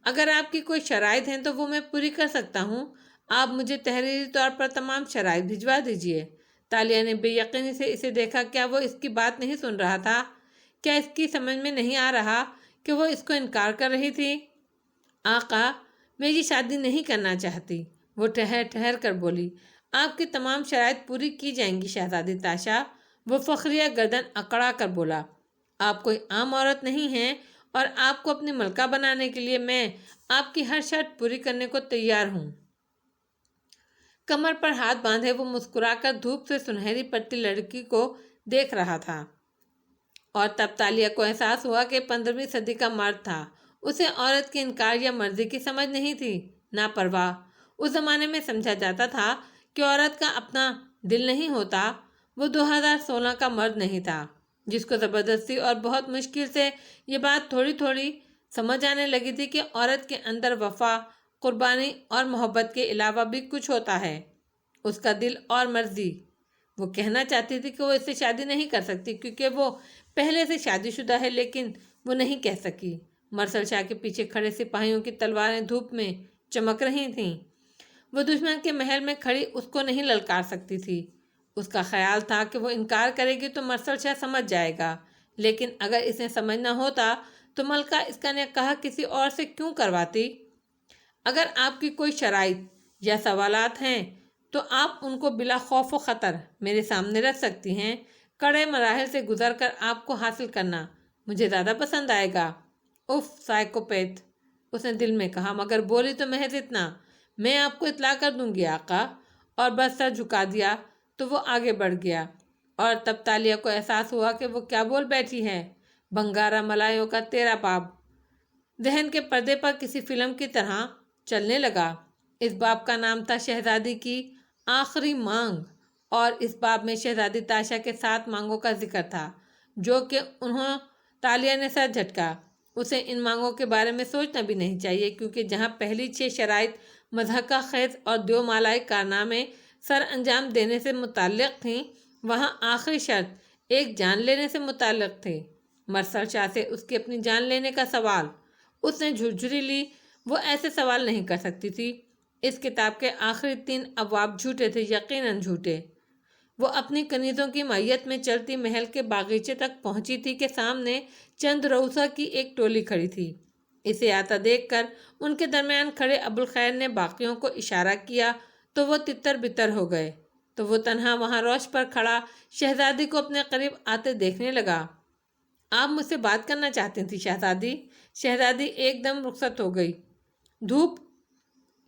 اگر آپ کی کوئی شرائط ہیں تو وہ میں پوری کر سکتا ہوں۔ آپ مجھے تحریری طور پر تمام شرائط بھجوا دیجیے۔ تالیہ نے بے یقینی سے اسے دیکھا۔ کیا وہ اس کی بات نہیں سن رہا تھا؟ کیا اس کی سمجھ میں نہیں آ رہا کہ وہ اس کو انکار کر رہی تھی؟ آقا، میں یہ شادی نہیں کرنا چاہتی، وہ ٹھہر کر بولی۔ آپ کی تمام شرائط پوری کی جائیں گی شہزادی تاشا، وہ فخریہ گردن اکڑا کر بولا۔ آپ کوئی عام عورت نہیں ہیں اور آپ کو اپنی ملکہ بنانے کے لیے میں آپ کی ہر شرط پوری کرنے کو تیار ہوں۔ کمر پر ہاتھ باندھے وہ مسکرا کر دھوپ سے سنہری پڑتی لڑکی کو دیکھ رہا تھا، اور تب تالیہ کو احساس ہوا کہ 15ویں صدی کا مرد تھا۔ اسے عورت کے انکار یا مرضی کی سمجھ نہیں تھی، نہ پرواہ۔ اس زمانے میں سمجھا جاتا تھا کہ عورت کا اپنا دل نہیں ہوتا۔ وہ 2016 کا مرد نہیں تھا جس کو زبردستی اور بہت مشکل سے یہ بات تھوڑی تھوڑی سمجھ آنے لگی تھی کہ عورت کے اندر وفا، قربانی اور محبت کے علاوہ بھی کچھ ہوتا ہے، اس کا دل اور مرضی۔ وہ کہنا چاہتی تھی کہ وہ اس سے شادی نہیں کر سکتی کیونکہ وہ پہلے سے شادی شدہ ہے، لیکن وہ نہیں کہہ سکی۔ مرسل شاہ کے پیچھے کھڑے سپاہیوں کی تلواریں دھوپ میں چمک رہی تھیں۔ وہ دشمن کے محل میں کھڑی اس کو نہیں للکار سکتی تھی۔ اس کا خیال تھا کہ وہ انکار کرے گی تو مرسل شاہ سمجھ جائے گا، لیکن اگر اسے سمجھنا ہوتا تو ملکہ اس کا نکاح کسی اور سے کیوں کرواتی؟ اگر آپ کی کوئی شرائط یا سوالات ہیں تو آپ ان کو بلا خوف و خطر میرے سامنے رکھ سکتی ہیں۔ کڑے مراحل سے گزر کر آپ کو حاصل کرنا مجھے زیادہ پسند آئے گا۔ اف سائیکوپیتھ، اس نے دل میں کہا، مگر بولی تو محض اتنا، میں آپ کو اطلاع کر دوں گی آقا، اور بس سر جھکا دیا تو وہ آگے بڑھ گیا۔ اور تب تالیہ کو احساس ہوا کہ وہ کیا بول بیٹھی ہے۔ بنگارا ملائیوں کا 13 باب۔ ذہن کے پردے پر کسی فلم کی طرح چلنے لگا۔ اس باب کا نام تھا شہزادی کی آخری مانگ، اور اس باب میں شہزادی تاشا کے 7 مانگوں کا ذکر تھا، جو کہ انہوں تالیہ نے سر جھٹکا۔ اسے ان مانگوں کے بارے میں سوچنا بھی نہیں چاہیے، کیونکہ جہاں پہلی 6 شرائط مضحکہ خیز اور دیومالائی کارنامے سر انجام دینے سے متعلق تھیں، وہاں آخری شرط ایک جان لینے سے متعلق تھی۔ مرسل شاہ سے اس کی اپنی جان لینے کا سوال، اس نے جھرجھری لی۔ وہ ایسے سوال نہیں کر سکتی تھی۔ اس کتاب کے آخری 3 ابواب جھوٹے تھے، یقیناً جھوٹے۔ وہ اپنی کنیزوں کی معیت میں چلتی محل کے باغیچے تک پہنچی تھی کہ سامنے چند رؤسا کی ایک ٹولی کھڑی تھی۔ اسے آتا دیکھ کر ان کے درمیان کھڑے ابوالخیر نے باقیوں کو اشارہ کیا تو وہ تتر بتر ہو گئے، تو وہ تنہا وہاں روش پر کھڑا شہزادی کو اپنے قریب آتے دیکھنے لگا۔ آپ مجھ سے بات کرنا چاہتی تھی شہزادی؟ شہزادی ایک دم رخصت ہو گئی۔ دھوپ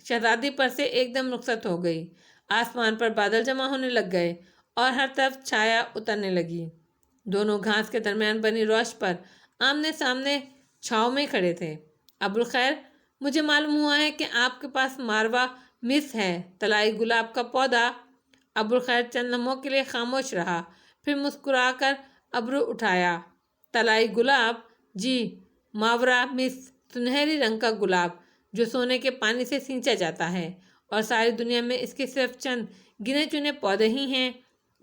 شہزادی پر سے ایک دم رخصت ہو گئی۔ آسمان پر بادل جمع ہونے لگ گئے اور ہر طرف چھایا اترنے لگی۔ دونوں گھاس کے درمیان بنی روش پر آمنے سامنے چھاؤں میں کھڑے تھے۔ ابوالخیر، مجھے معلوم ہوا ہے کہ آپ کے پاس ماروا مس ہے، طلائی گلاب کا پودا۔ ابوالخیر چند لمحوں کے لیے خاموش رہا، پھر مسکرا کر ابرو اٹھایا۔ طلائی گلاب؟ جی، ماورا مس، سنہری رنگ کا گلاب جو سونے کے پانی سے سینچا جاتا ہے، اور ساری دنیا میں اس کے صرف چند گنے چنے پودے ہی ہیں۔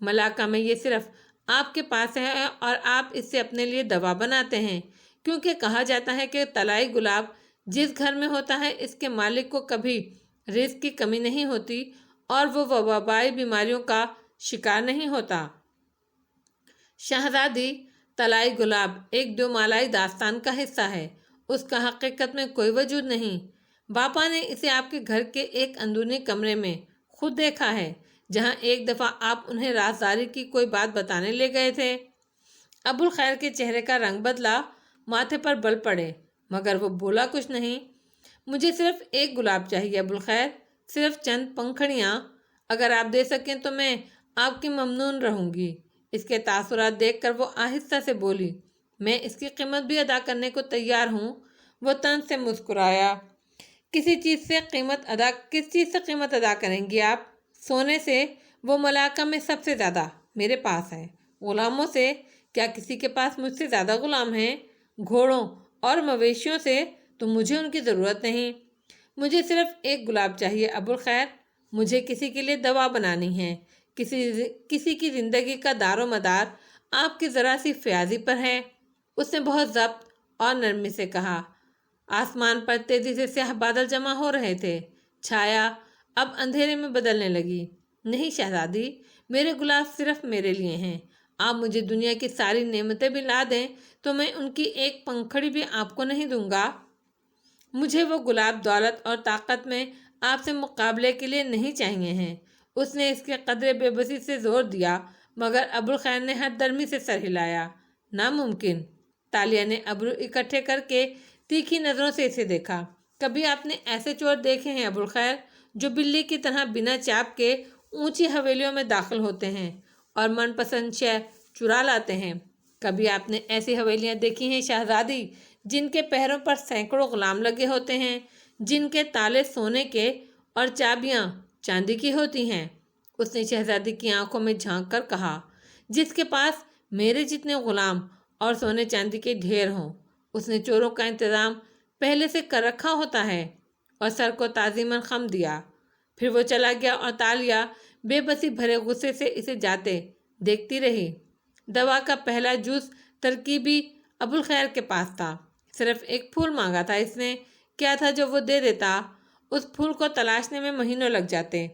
ملاکہ میں یہ صرف آپ کے پاس ہے، اور آپ اس سے اپنے لیے دوا بناتے ہیں، کیونکہ کہا جاتا ہے کہ طلائی گلاب جس گھر میں ہوتا ہے اس کے مالک کو کبھی رزق کی کمی نہیں ہوتی، اور وہ وبائی بیماریوں کا شکار نہیں ہوتا۔ شہزادی، طلائی گلاب ایک دیومالائی داستان کا حصہ ہے، اس کا حقیقت میں کوئی وجود نہیں۔ باپا نے اسے آپ کے گھر کے ایک اندرونی کمرے میں خود دیکھا ہے، جہاں ایک دفعہ آپ انہیں رازداری کی کوئی بات بتانے لے گئے تھے۔ ابوالخیر کے چہرے کا رنگ بدلا، ماتھے پر بل پڑے، مگر وہ بولا کچھ نہیں۔ مجھے صرف ایک گلاب چاہیے ابوالخیر، صرف چند پنکھڑیاں۔ اگر آپ دے سکیں تو میں آپ کی ممنون رہوں گی۔ اس کے تاثرات دیکھ کر وہ آہستہ سے بولی، میں اس کی قیمت بھی ادا کرنے کو تیار ہوں۔ وہ طنز سے مسکرایا۔ کس چیز سے قیمت ادا کریں گی آپ؟ سونے سے؟ وہ ملاکہ میں سب سے زیادہ میرے پاس ہے۔ غلاموں سے؟ کیا کسی کے پاس مجھ سے زیادہ غلام ہیں؟ گھوڑوں اور مویشیوں سے تو مجھے ان کی ضرورت نہیں۔ مجھے صرف ایک گلاب چاہیے ابوالخیر۔ مجھے کسی کے لیے دوا بنانی ہے۔ کسی کی زندگی کا دار و مدار آپ کی ذرا سی فیاضی پر ہے۔ اس نے بہت ضبط اور نرمی سے کہا۔ آسمان پر تیزی سے سیاہ بادل جمع ہو رہے تھے۔ چھایا اب اندھیرے میں بدلنے لگی۔ نہیں شہزادی، میرے گلاب صرف میرے لیے ہیں۔ آپ مجھے دنیا کی ساری نعمتیں بھی لا دیں تو میں ان کی ایک پنکھڑی بھی آپ کو نہیں دوں گا۔ مجھے وہ گلاب دولت اور طاقت میں آپ سے مقابلے کے لیے نہیں چاہیے ہیں۔ اس نے اس کے قدرے بے بسی سے زور دیا، مگر ابوالخیر نے ہر درمی سے سر ہلایا۔ ناممکن۔ تالیہ نے ابرو اکٹھے کر کے تیکھی نظروں سے اسے دیکھا۔ کبھی آپ نے ایسے چور دیکھے ہیں ابوالخیر، جو بلی کی طرح بنا چاپ کے اونچی حویلیوں میں داخل ہوتے ہیں اور من پسند شے چرا لاتے ہیں؟ کبھی آپ نے ایسی حویلیاں دیکھی ہیں شہزادی، جن کے پہروں پر سینکڑوں غلام لگے ہوتے ہیں، جن کے تالے سونے کے اور چابیاں چاندی کی ہوتی ہیں؟ اس نے شہزادی کی آنکھوں میں جھانک کر کہا، جس کے پاس میرے جتنے غلام اور سونے چاندی کے ڈھیر ہوں، اس نے چوروں کا انتظام پہلے سے کر رکھا ہوتا ہے۔ اور سر کو تعظیماً خم دیا۔ پھر وہ چلا گیا اور تالیہ بے بسی بھرے غصے سے اسے جاتے دیکھتی رہی۔ دوا کا پہلا جوس ترکیبی ابوالخیر کے پاس تھا۔ صرف ایک پھول مانگا تھا اس نے۔ کیا تھا جو وہ دے دیتا؟ اس پھول کو تلاشنے میں مہینوں لگ جاتے۔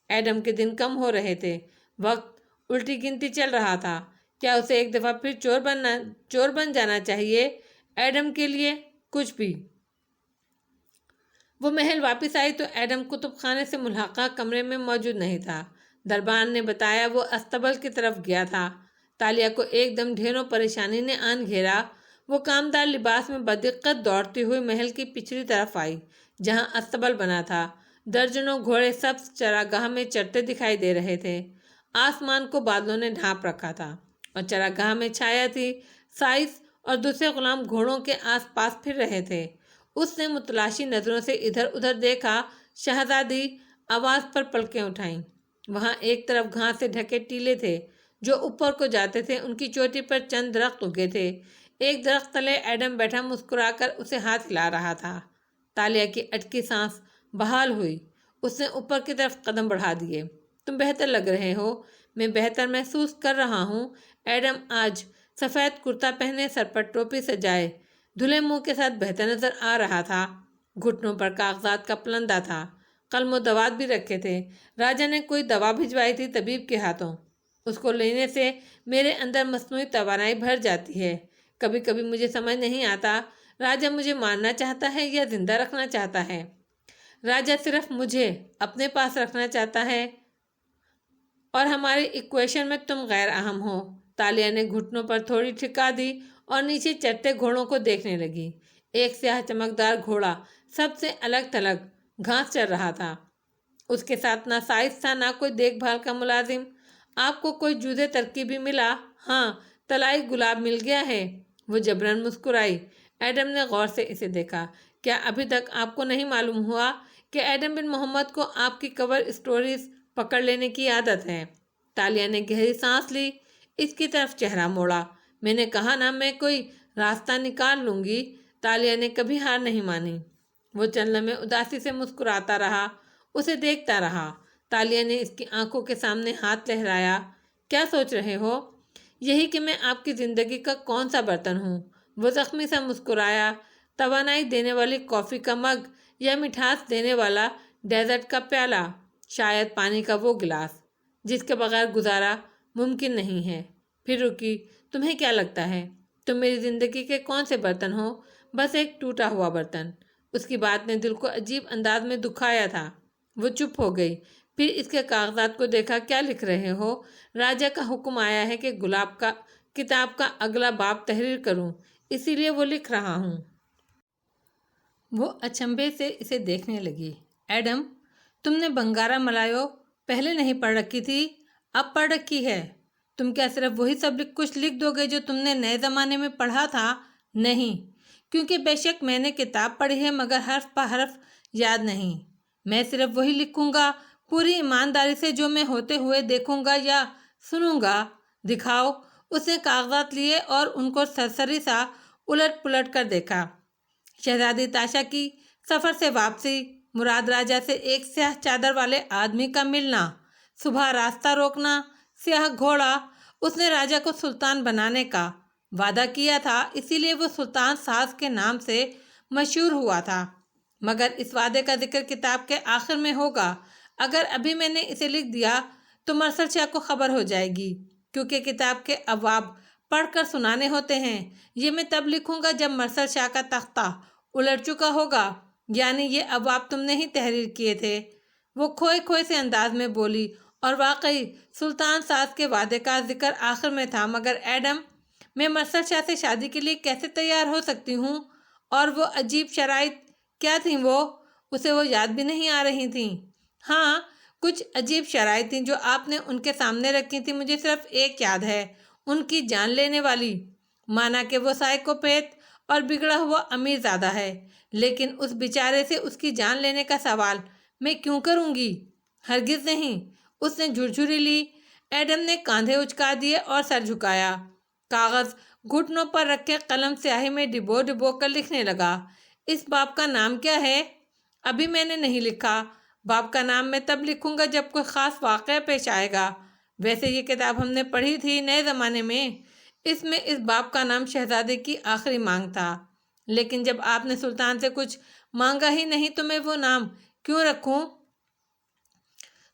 ایڈم کے دن کم ہو رہے تھے، وقت الٹی گنتی چل رہا تھا۔ کیا اسے ایک دفعہ پھر چور بن جانا چاہیے؟ ایڈم کے لیے کچھ بھی۔ وہ محل واپس آئی تو ایڈم کتب خانے سے ملحقہ کمرے میں موجود نہیں تھا۔ دربان نے بتایا وہ استبل کی طرف گیا تھا۔ تالیہ کو ایک دم ڈھیروں پریشانی نے آن گھیرا۔ وہ کامدار لباس میں بدقت دوڑتی ہوئی محل کی پچھلی طرف آئی، جہاں استبل بنا تھا۔ درجنوں گھوڑے سبز چراگاہ میں چرتے دکھائی دے رہے تھے۔ آسمان کو بادلوں نے ڈھانپ رکھا تھا اور چراگاہ میں چھایا تھی۔ سائس اور دوسرے غلام گھوڑوں کے آس پاس پھر رہے تھے۔ اس نے متلاشی نظروں سے ادھر ادھر دیکھا۔ شہزادی آواز پر پلکیں اٹھائیں۔ وہاں ایک طرف گھاس سے ڈھکے ٹیلے تھے جو اوپر کو جاتے تھے، ان کی چوٹی پر چند درخت اگے تھے۔ ایک درخت تلے ایڈم بیٹھا مسکرا کر اسے ہاتھ ہلا رہا تھا۔ تالیہ کی اٹکی سانس بحال ہوئی۔ اس نے اوپر کی طرف قدم بڑھا دیے۔ تم بہتر لگ رہے ہو۔ میں بہتر محسوس کر رہا ہوں۔ ایڈم آج سفید کرتا پہنے، سر پر ٹوپی سجائے، دھلے منہ کے ساتھ بہتر نظر آ رہا تھا۔ گھٹنوں پر کاغذات کا پلندہ تھا، قلم و دوات بھی رکھے تھے۔ راجا نے کوئی دوا بھجوائی تھی طبیب کے ہاتھوں۔ اس کو لینے سے میرے اندر مصنوعی توانائی بھر جاتی ہے۔ کبھی کبھی مجھے سمجھ نہیں آتا راجا مجھے مارنا چاہتا ہے یا زندہ رکھنا چاہتا ہے۔ راجا صرف مجھے اپنے پاس رکھنا چاہتا ہے اور ہماری ایکویشن میں تم غیر اہم ہو۔ تالیہ نے گھٹنوں پر تھوڑی ٹھکا دی اور نیچے چرتے گھوڑوں کو دیکھنے لگی۔ ایک سیاہ چمکدار گھوڑا سب سے الگ تھلگ گھاس چر رہا تھا۔ اس کے ساتھ نہ سائز تھا، نہ کوئی دیکھ بھال کا ملازم۔ آپ کو کوئی جوزے ترکیبی ملا؟ ہاں، طلائی گلاب مل گیا ہے۔ وہ جبراً مسکرائی۔ ایڈم نے غور سے اسے دیکھا۔ کیا ابھی تک آپ کو نہیں معلوم ہوا کہ ایڈم بن محمد کو آپ کی کور اسٹوریز پکڑ لینے کی عادت ہے؟ تالیہ نے گہری سانس لی، اس کی طرف چہرہ موڑا۔ میں نے کہا نا میں کوئی راستہ نکال لوں گی۔ تالیہ نے کبھی ہار نہیں مانی۔ وہ چند لمحے اداسی سے مسکراتا رہا، اسے دیکھتا رہا۔ تالیہ نے اس کی آنکھوں کے سامنے ہاتھ لہرایا۔ کیا سوچ رہے ہو؟ یہی کہ میں آپ کی زندگی کا کون سا برتن ہوں؟ وہ زخمی سا مسکرایا۔ توانائی دینے والی کافی کا مگ یا مٹھاس دینے والا ڈیزرٹ کا پیالہ، شاید پانی کا وہ گلاس جس کے بغیر گزارا ممکن نہیں ہے۔ پھر رکی۔ تمہیں کیا لگتا ہے تم میری زندگی کے کون سے برتن ہو؟ بس ایک ٹوٹا ہوا برتن۔ اس کی بات نے دل کو عجیب انداز میں دکھایا تھا۔ وہ چپ ہو گئی۔ پھر اس کے کاغذات کو دیکھا۔ کیا لکھ رہے ہو؟ راجا کا حکم آیا ہے کہ گلاب کا کتاب کا اگلا باب تحریر کروں، اسی لیے وہ لکھ رہا ہوں۔ وہ اچنبھے سے اسے دیکھنے لگی۔ ایڈم، تم نے بنگارا ملایو پہلے نہیں پڑھ رکھی تھی؟ اب پڑھ رکھی ہے؟ تم کیا صرف وہی سب کچھ لکھ دو گے جو تم نے نئے زمانے میں پڑھا تھا؟ نہیں، کیونکہ بے شک میں نے کتاب پڑھی ہے مگر حرف پہ حرف یاد نہیں۔ میں صرف وہی لکھوں گا پوری ایمانداری سے جو میں ہوتے ہوئے دیکھوں گا یا سنوں گا۔ دکھاؤ۔ اس نے کاغذات لیے اور ان کو سرسری سا الٹ پلٹ کر دیکھا۔ شہزادی تاشا کی سفر سے واپسی، مراد راجا سے ایک سیاہ چادر والے آدمی کا ملنا، صبح راستہ روکنا، سیاہ گھوڑا۔ اس نے راجا کو سلطان بنانے کا وعدہ کیا تھا، اسی لیے وہ سلطان ساز کے نام سے مشہور ہوا تھا۔ مگر اس وعدے کا ذکر کتاب کے آخر میں ہوگا۔ اگر ابھی میں نے اسے لکھ دیا تو مرسل شاہ کو خبر ہو جائے گی، کیونکہ کتاب کے ابواب پڑھ کر سنانے ہوتے ہیں۔ یہ میں تب لکھوں گا جب مرسل شاہ کا تختہ الٹ چکا ہوگا۔ یعنی یہ ابواب تم نے ہی تحریر کیے تھے؟ وہ کھوئے کھوئے سے انداز میں بولی۔ اور واقعی سلطان ساز کے وعدے کا ذکر آخر میں تھا۔ مگر ایڈم، میں مرسل شاہ سے شادی کے لیے کیسے تیار ہو سکتی ہوں؟ اور وہ عجیب شرائط کیا تھیں؟ اسے وہ یاد بھی نہیں آ رہی تھیں۔ ہاں، کچھ عجیب شرائط تھیں جو آپ نے ان کے سامنے رکھی تھیں۔ مجھے صرف ایک یاد ہے، ان کی جان لینے والی، مانا کہ وہ سائیکوپیتھ اور بگڑا ہوا امیر زادہ ہے، لیکن اس بیچارے سے اس کی جان لینے کا سوال میں کیوں کروں گی؟ ہرگز نہیں۔ اس نے جھرجھری لی۔ ایڈم نے کاندھے اچکا دیے اور سر جھکایا۔ کاغذ گھٹنوں پر رکھے قلم سیاہی میں ڈبو ڈبو کر لکھنے لگا۔ اس باب کا نام کیا ہے؟ ابھی میں نے نہیں لکھا۔ باب کا نام میں تب لکھوں گا جب کوئی خاص واقعہ پیش آئے گا۔ ویسے یہ کتاب ہم نے پڑھی تھی نئے زمانے میں۔ اس میں اس باب کا نام شہزادے کی آخری مانگ تھا، لیکن جب آپ نے سلطان سے کچھ مانگا ہی نہیں تو میں وہ نام کیوں رکھوں؟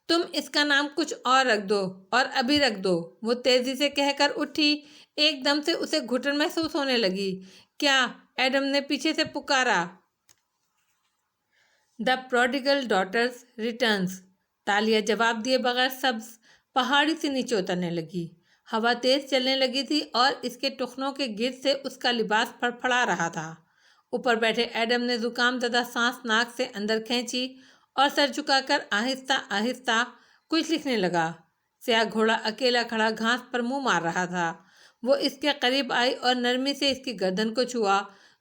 تم اس کا نام کچھ اور رکھ دو، اور ابھی رکھ دو۔ وہ تیزی سے کہہ کر اٹھی۔ ایک دم سے اسے گھٹن محسوس ہونے لگی۔ کیا؟ ایڈم نے پیچھے سے پکارا۔ دی پروڈیگل ڈاٹرز ریٹرنز۔ تالیہ جواب دیے بغیر سبز پہاڑی سے نیچے اترنے لگی۔ ہوا تیز چلنے لگی تھی اور اس کے ٹخنوں کے گرد سے اس کا لباس پھڑپھڑا رہا تھا۔ اوپر بیٹھے ایڈم نے زکام زدہ سانس ناک سے اندر کھینچی اور سر جھکا کر آہستہ آہستہ کچھ لکھنے لگا۔ سیاہ گھوڑا اکیلا کھڑا گھاس پر منہ مار رہا تھا۔ وہ اس کے قریب آئی اور نرمی سے اس کی گردن کو چھوا۔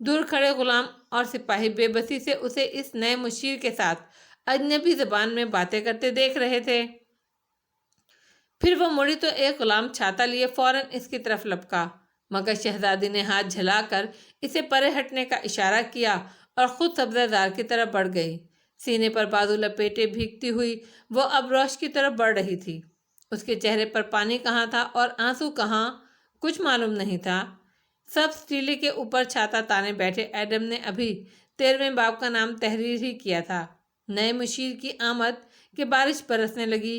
دور کھڑے غلام اور سپاہی بے بسی سے اسے اس نئے مشیر کے ساتھ اجنبی زبان میں باتیں کرتے دیکھ رہے تھے۔ پھر وہ مڑی تو ایک غلام چھاتا لیے فوراً اس کی طرف لپکا، مگر شہزادی نے ہاتھ جھلا کر اسے پرے ہٹنے کا اشارہ کیا اور خود سبزہ زار کی طرف بڑھ گئی۔ سینے پر بازو لپیٹے بھیگتی ہوئی وہ اب روش کی طرف بڑھ رہی تھی۔ اس کے چہرے پر پانی کہاں تھا اور آنسو کہاں، کچھ معلوم نہیں تھا۔ سب سٹیلے کے اوپر چھاتا تانے بیٹھے ایڈم نے ابھی 13ویں باب کا نام تحریر ہی کیا تھا۔ نئے مشیر کی آمد کہ بارش برسنے لگی۔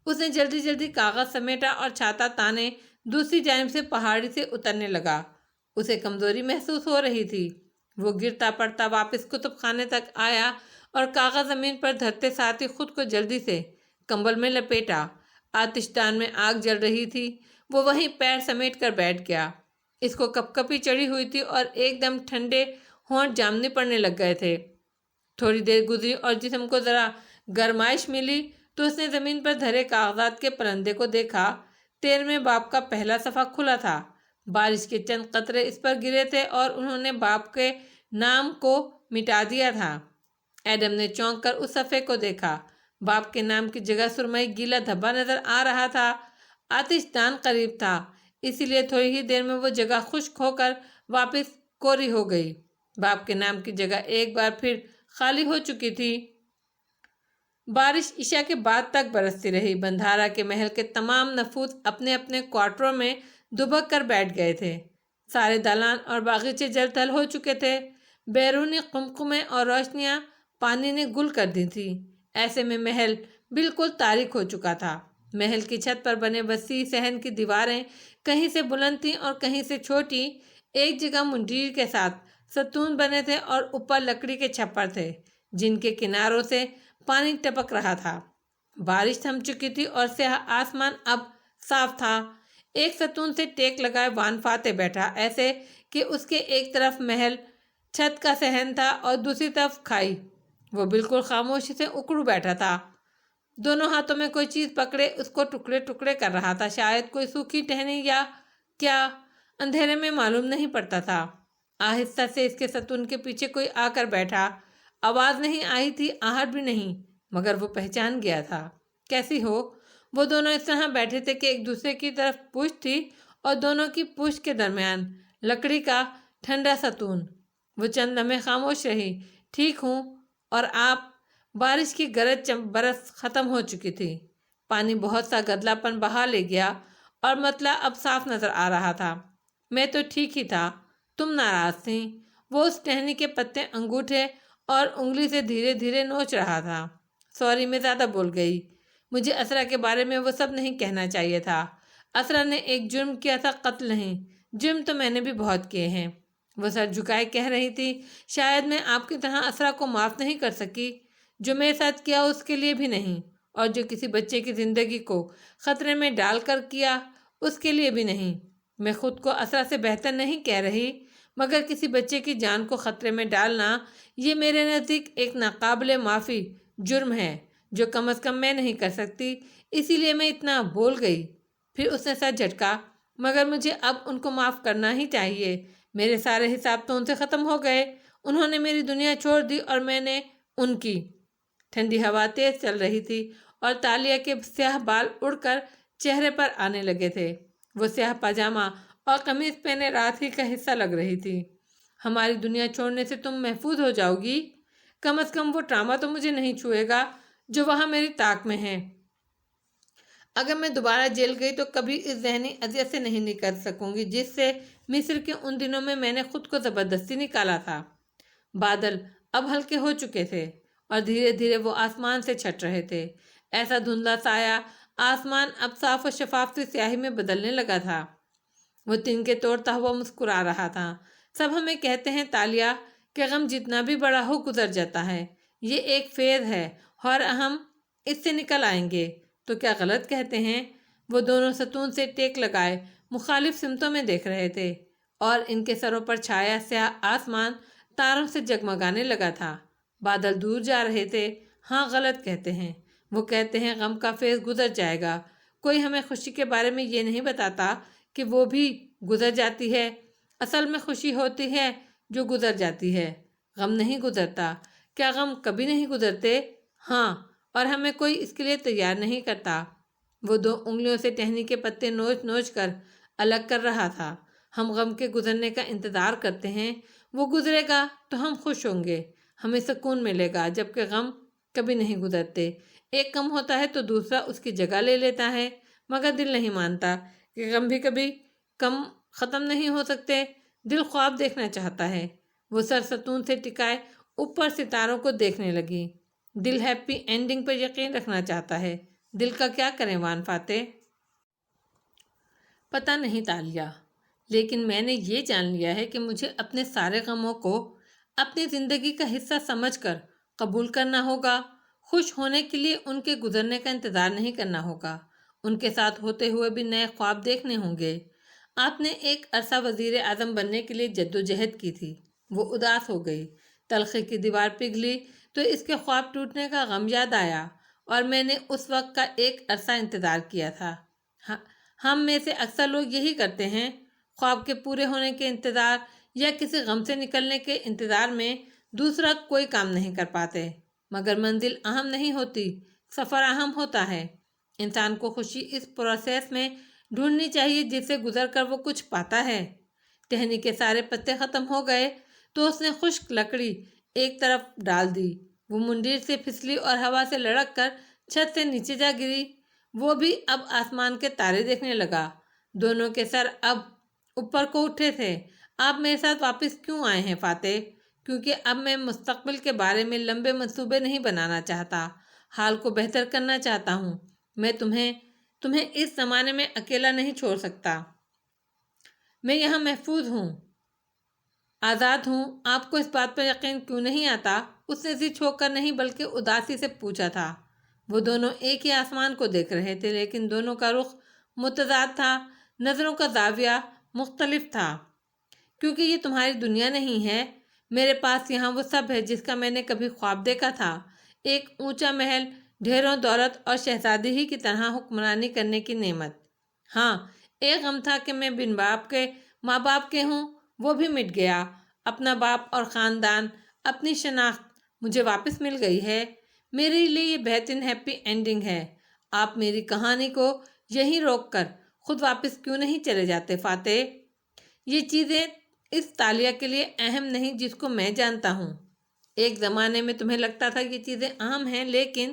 اس نے جلدی جلدی کاغذ سمیٹا اور چھاتا تانے دوسری جانب سے پہاڑی سے اترنے لگا۔ اسے کمزوری محسوس ہو رہی تھی۔ وہ گرتا پڑتا واپس کتب خانے تک آیا اور کاغذ زمین پر دھرتے ساتھ ہی خود کو جلدی سے کمبل میں لپیٹا۔ آتش دان میں آگ جل رہی تھی، وہ وہیں پیر سمیٹ کر بیٹھ گیا۔ اس کو کپ کپی چڑھی ہوئی تھی اور ایک دم ٹھنڈے ہونٹ جامنے پڑنے لگ گئے تھے۔ تھوڑی دیر گزری اور جسم کو ذرا گرمائش ملی تو اس نے زمین پر دھرے کاغذات کے پرندے کو دیکھا۔ 13ویں باب کا پہلا صفحہ کھلا تھا۔ بارش کے چند قطرے اس پر گرے تھے اور انہوں نے باب کے نام کو مٹا دیا تھا۔ ایڈم نے چونک کر اس صفحے کو دیکھا۔ باب کے نام کی جگہ سرمئی گیلا دھبا نظر آ رہا تھا۔ آتش دان قریب تھا، اسی لیے تھوڑی ہی دیر میں وہ جگہ خشک ہو کر واپس کوری ہو گئی۔ باب کے نام کی جگہ ایک بار پھر خالی ہو چکی تھی۔ بارش عشاء کے بعد تک برستی رہی۔ بندھارا کے محل کے تمام نفوذ اپنے اپنے کوارٹروں میں دبک کر بیٹھ گئے تھے۔ سارے دالان اور باغیچے جل تھل ہو چکے تھے۔ بیرونی قمقمے اور روشنیاں پانی نے گل کر دی تھی۔ ایسے میں محل بالکل تاریک ہو چکا تھا۔ محل کی چھت پر بنے وسیع صحن کی دیواریں کہیں سے بلند تھیں اور کہیں سے چھوٹی۔ ایک جگہ منڈیر کے ساتھ ستون بنے تھے اور اوپر لکڑی کے چھپر تھے جن کے کناروں سے پانی ٹپک رہا تھا۔ بارش تھم چکی تھی اور سیاہ آسمان اب صاف تھا۔ ایک ستون سے ٹیک لگائے وان فاتح بیٹھا، ایسے کہ اس کے ایک طرف محل چھت کا صحن تھا اور دوسری طرف کھائی۔ وہ بالکل خاموشی سے اکڑو بیٹھا تھا، دونوں ہاتھوں میں کوئی چیز پکڑے اس کو ٹکڑے ٹکڑے کر رہا تھا، شاید کوئی سوکھی ٹہنی یا کیا، اندھیرے میں معلوم نہیں پڑتا تھا۔ آہستہ سے اس کے ستون کے پیچھے کوئی آ کر بیٹھا۔ آواز نہیں آئی تھی، آہٹ بھی نہیں، مگر وہ پہچان گیا تھا۔ کیسی ہو؟ وہ دونوں اس طرح بیٹھے تھے کہ ایک دوسرے کی طرف پشت تھی اور دونوں کی پشت کے درمیان لکڑی کا ٹھنڈا ستون۔ وہ چند لمحے خاموش رہی۔ ٹھیک ہوں، اور آپ؟ بارش کی گرج برس ختم ہو چکی تھی۔ پانی بہت سا گدلا پن بہا لے گیا اور مطلع اب صاف نظر آ رہا تھا۔ میں تو ٹھیک ہی تھا، تم ناراض تھیں۔ وہ اس ٹہنی کے پتے انگوٹھے اور انگلی سے دھیرے دھیرے نوچ رہا تھا۔ سوری، میں زیادہ بول گئی۔ مجھے اسرا کے بارے میں وہ سب نہیں کہنا چاہیے تھا۔ اسرا نے ایک جرم کیا تھا، قتل نہیں۔ جرم تو میں نے بھی بہت کیے ہیں۔ وہ سر جھکائے کہہ رہی تھی، شاید میں آپ کی طرح اسرا کو معاف نہیں کر سکی۔ جو میرے ساتھ کیا اس کے لیے بھی نہیں، اور جو کسی بچے کی زندگی کو خطرے میں ڈال کر کیا اس کے لیے بھی نہیں۔ میں خود کو اسرا سے بہتر نہیں کہہ رہی، مگر کسی بچے کی جان کو خطرے میں ڈالنا یہ میرے نزدیک ایک ناقابل معافی جرم ہے جو کم از کم میں نہیں کر سکتی، اسی لیے میں اتنا بول گئی۔ پھر اس نے سر جھٹکا، مگر مجھے اب ان کو معاف کرنا ہی چاہیے۔ میرے سارے حساب تو ان سے ختم ہو گئے۔ انہوں نے میری دنیا چھوڑ دی اور میں نے ان کی۔ ٹھنڈی ہوا تیز چل رہی تھی اور تالیہ کے سیاہ بال اڑ کر چہرے پر آنے لگے تھے۔ وہ سیاہ پاجامہ اور قمیض پہنے رات ہی کا حصہ لگ رہی تھی۔ ہماری دنیا چھوڑنے سے تم محفوظ ہو جاؤ گی، کم از کم وہ ٹراما تو مجھے نہیں چھوئے گا جو وہاں میری طاق میں ہے۔ اگر میں دوبارہ جیل گئی تو کبھی اس ذہنی اذیت سے نہیں نکل سکوں گی جس سے مصر کے ان دنوں میں نے خود کو زبردستی نکالا تھا۔ بادل اب ہلکے ہو چکے تھے اور دھیرے دھیرے وہ آسمان سے چھٹ رہے تھے۔ ایسا دھندلا سایہ آسمان اب صاف و شفاف سی سیاہی میں بدلنے لگا تھا۔ وہ تنکے توڑتا ہوا مسکرا رہا تھا۔ سب ہمیں کہتے ہیں تالیہ کہ غم جتنا بھی بڑا ہو گزر جاتا ہے، یہ ایک فیض ہے اور ہم اس سے نکل آئیں گے۔ تو کیا غلط کہتے ہیں؟ وہ دونوں ستون سے ٹیک لگائے مخالف سمتوں میں دیکھ رہے تھے اور ان کے سروں پر چھایا سیاہ آسمان تاروں سے جگمگانے لگا تھا۔ بادل دور جا رہے تھے۔ ہاں، غلط کہتے ہیں۔ وہ کہتے ہیں غم کا فیض گزر جائے گا، کوئی ہمیں خوشی کے بارے میں یہ نہیں بتاتا کہ وہ بھی گزر جاتی ہے۔ اصل میں خوشی ہوتی ہے جو گزر جاتی ہے، غم نہیں گزرتا۔ کیا غم کبھی نہیں گزرتے؟ ہاں، اور ہمیں کوئی اس کے لیے تیار نہیں کرتا۔ وہ 2 انگلیوں سے ٹہنی کے پتے نوچ نوچ کر الگ کر رہا تھا۔ ہم غم کے گزرنے کا انتظار کرتے ہیں، وہ گزرے گا تو ہم خوش ہوں گے، ہمیں سکون ملے گا، جبکہ غم کبھی نہیں گزرتے۔ ایک کم ہوتا ہے تو دوسرا اس کی جگہ لے لیتا ہے، مگر دل نہیں مانتا کہ غم بھی کبھی کم ختم نہیں ہو سکتے۔ دل خواب دیکھنا چاہتا ہے۔ وہ سر ستون سے ٹکائے اوپر ستاروں کو دیکھنے لگی۔ دل ہیپی اینڈنگ پر یقین رکھنا چاہتا ہے۔ دل کا کیا کریں وان فاتح؟ پتہ نہیں تالیہ، لیکن میں نے یہ جان لیا ہے کہ مجھے اپنے سارے غموں کو اپنی زندگی کا حصہ سمجھ کر قبول کرنا ہوگا۔ خوش ہونے کے لیے ان کے گزرنے کا انتظار نہیں کرنا ہوگا، ان کے ساتھ ہوتے ہوئے بھی نئے خواب دیکھنے ہوں گے۔ آپ نے ایک عرصہ وزیر اعظم بننے کے لیے جدوجہد کی تھی، وہ اداس ہو گئی۔ تلخی کی دیوار پگھلی تو اس کے خواب ٹوٹنے کا غم یاد آیا، اور میں نے اس وقت کا ایک عرصہ انتظار کیا تھا۔ ہم میں سے اکثر لوگ یہی کرتے ہیں، خواب کے پورے ہونے کے انتظار یا کسی غم سے نکلنے کے انتظار میں دوسرا کوئی کام نہیں کر پاتے۔ مگر منزل اہم نہیں ہوتی، سفر اہم ہوتا ہے۔ انسان کو خوشی اس پروسیس میں ڈھونڈنی چاہیے جس سے گزر کر وہ کچھ پاتا ہے۔ ٹہنی کے سارے پتے ختم ہو گئے تو اس نے خشک لکڑی ایک طرف ڈال دی۔ وہ منڈیر سے پھسلی اور ہوا سے لڑک کر چھت سے نیچے جا گری۔ وہ بھی اب آسمان کے تارے دیکھنے لگا۔ دونوں کے سر اب اوپر کو اٹھے تھے۔ آپ میرے ساتھ واپس کیوں آئے ہیں فاتح؟ کیونکہ اب میں مستقبل کے بارے میں لمبے منصوبے نہیں بنانا چاہتا، حال کو بہتر کرنا چاہتا ہوں۔ میں تمہیں اس زمانے میں اکیلا نہیں چھوڑ سکتا۔ میں یہاں محفوظ ہوں، آزاد ہوں۔ آپ کو اس بات پر یقین کیوں نہیں آتا؟ اس نے ضد ہو کر نہیں بلکہ اداسی سے پوچھا تھا۔ وہ دونوں ایک ہی آسمان کو دیکھ رہے تھے، لیکن دونوں کا رخ متضاد تھا، نظروں کا زاویہ مختلف تھا۔ کیونکہ یہ تمہاری دنیا نہیں ہے۔ میرے پاس یہاں وہ سب ہے جس کا میں نے کبھی خواب دیکھا تھا، ایک اونچا محل، ڈھیروں دولت اور شہزادی ہی کی طرح حکمرانی کرنے کی نعمت۔ ہاں، ایک غم تھا کہ میں بن باپ کے ماں باپ کے ہوں، وہ بھی مٹ گیا۔ اپنا باپ اور خاندان، اپنی شناخت مجھے واپس مل گئی ہے۔ میرے لیے یہ بہترین ہیپی اینڈنگ ہے۔ آپ میری کہانی کو یہیں روک کر خود واپس کیوں نہیں چلے جاتے فاتح؟ یہ چیزیں اس تالیہ کے لیے اہم نہیں جس کو میں جانتا ہوں۔ ایک زمانے میں تمہیں لگتا تھا یہ چیزیں اہم ہیں، لیکن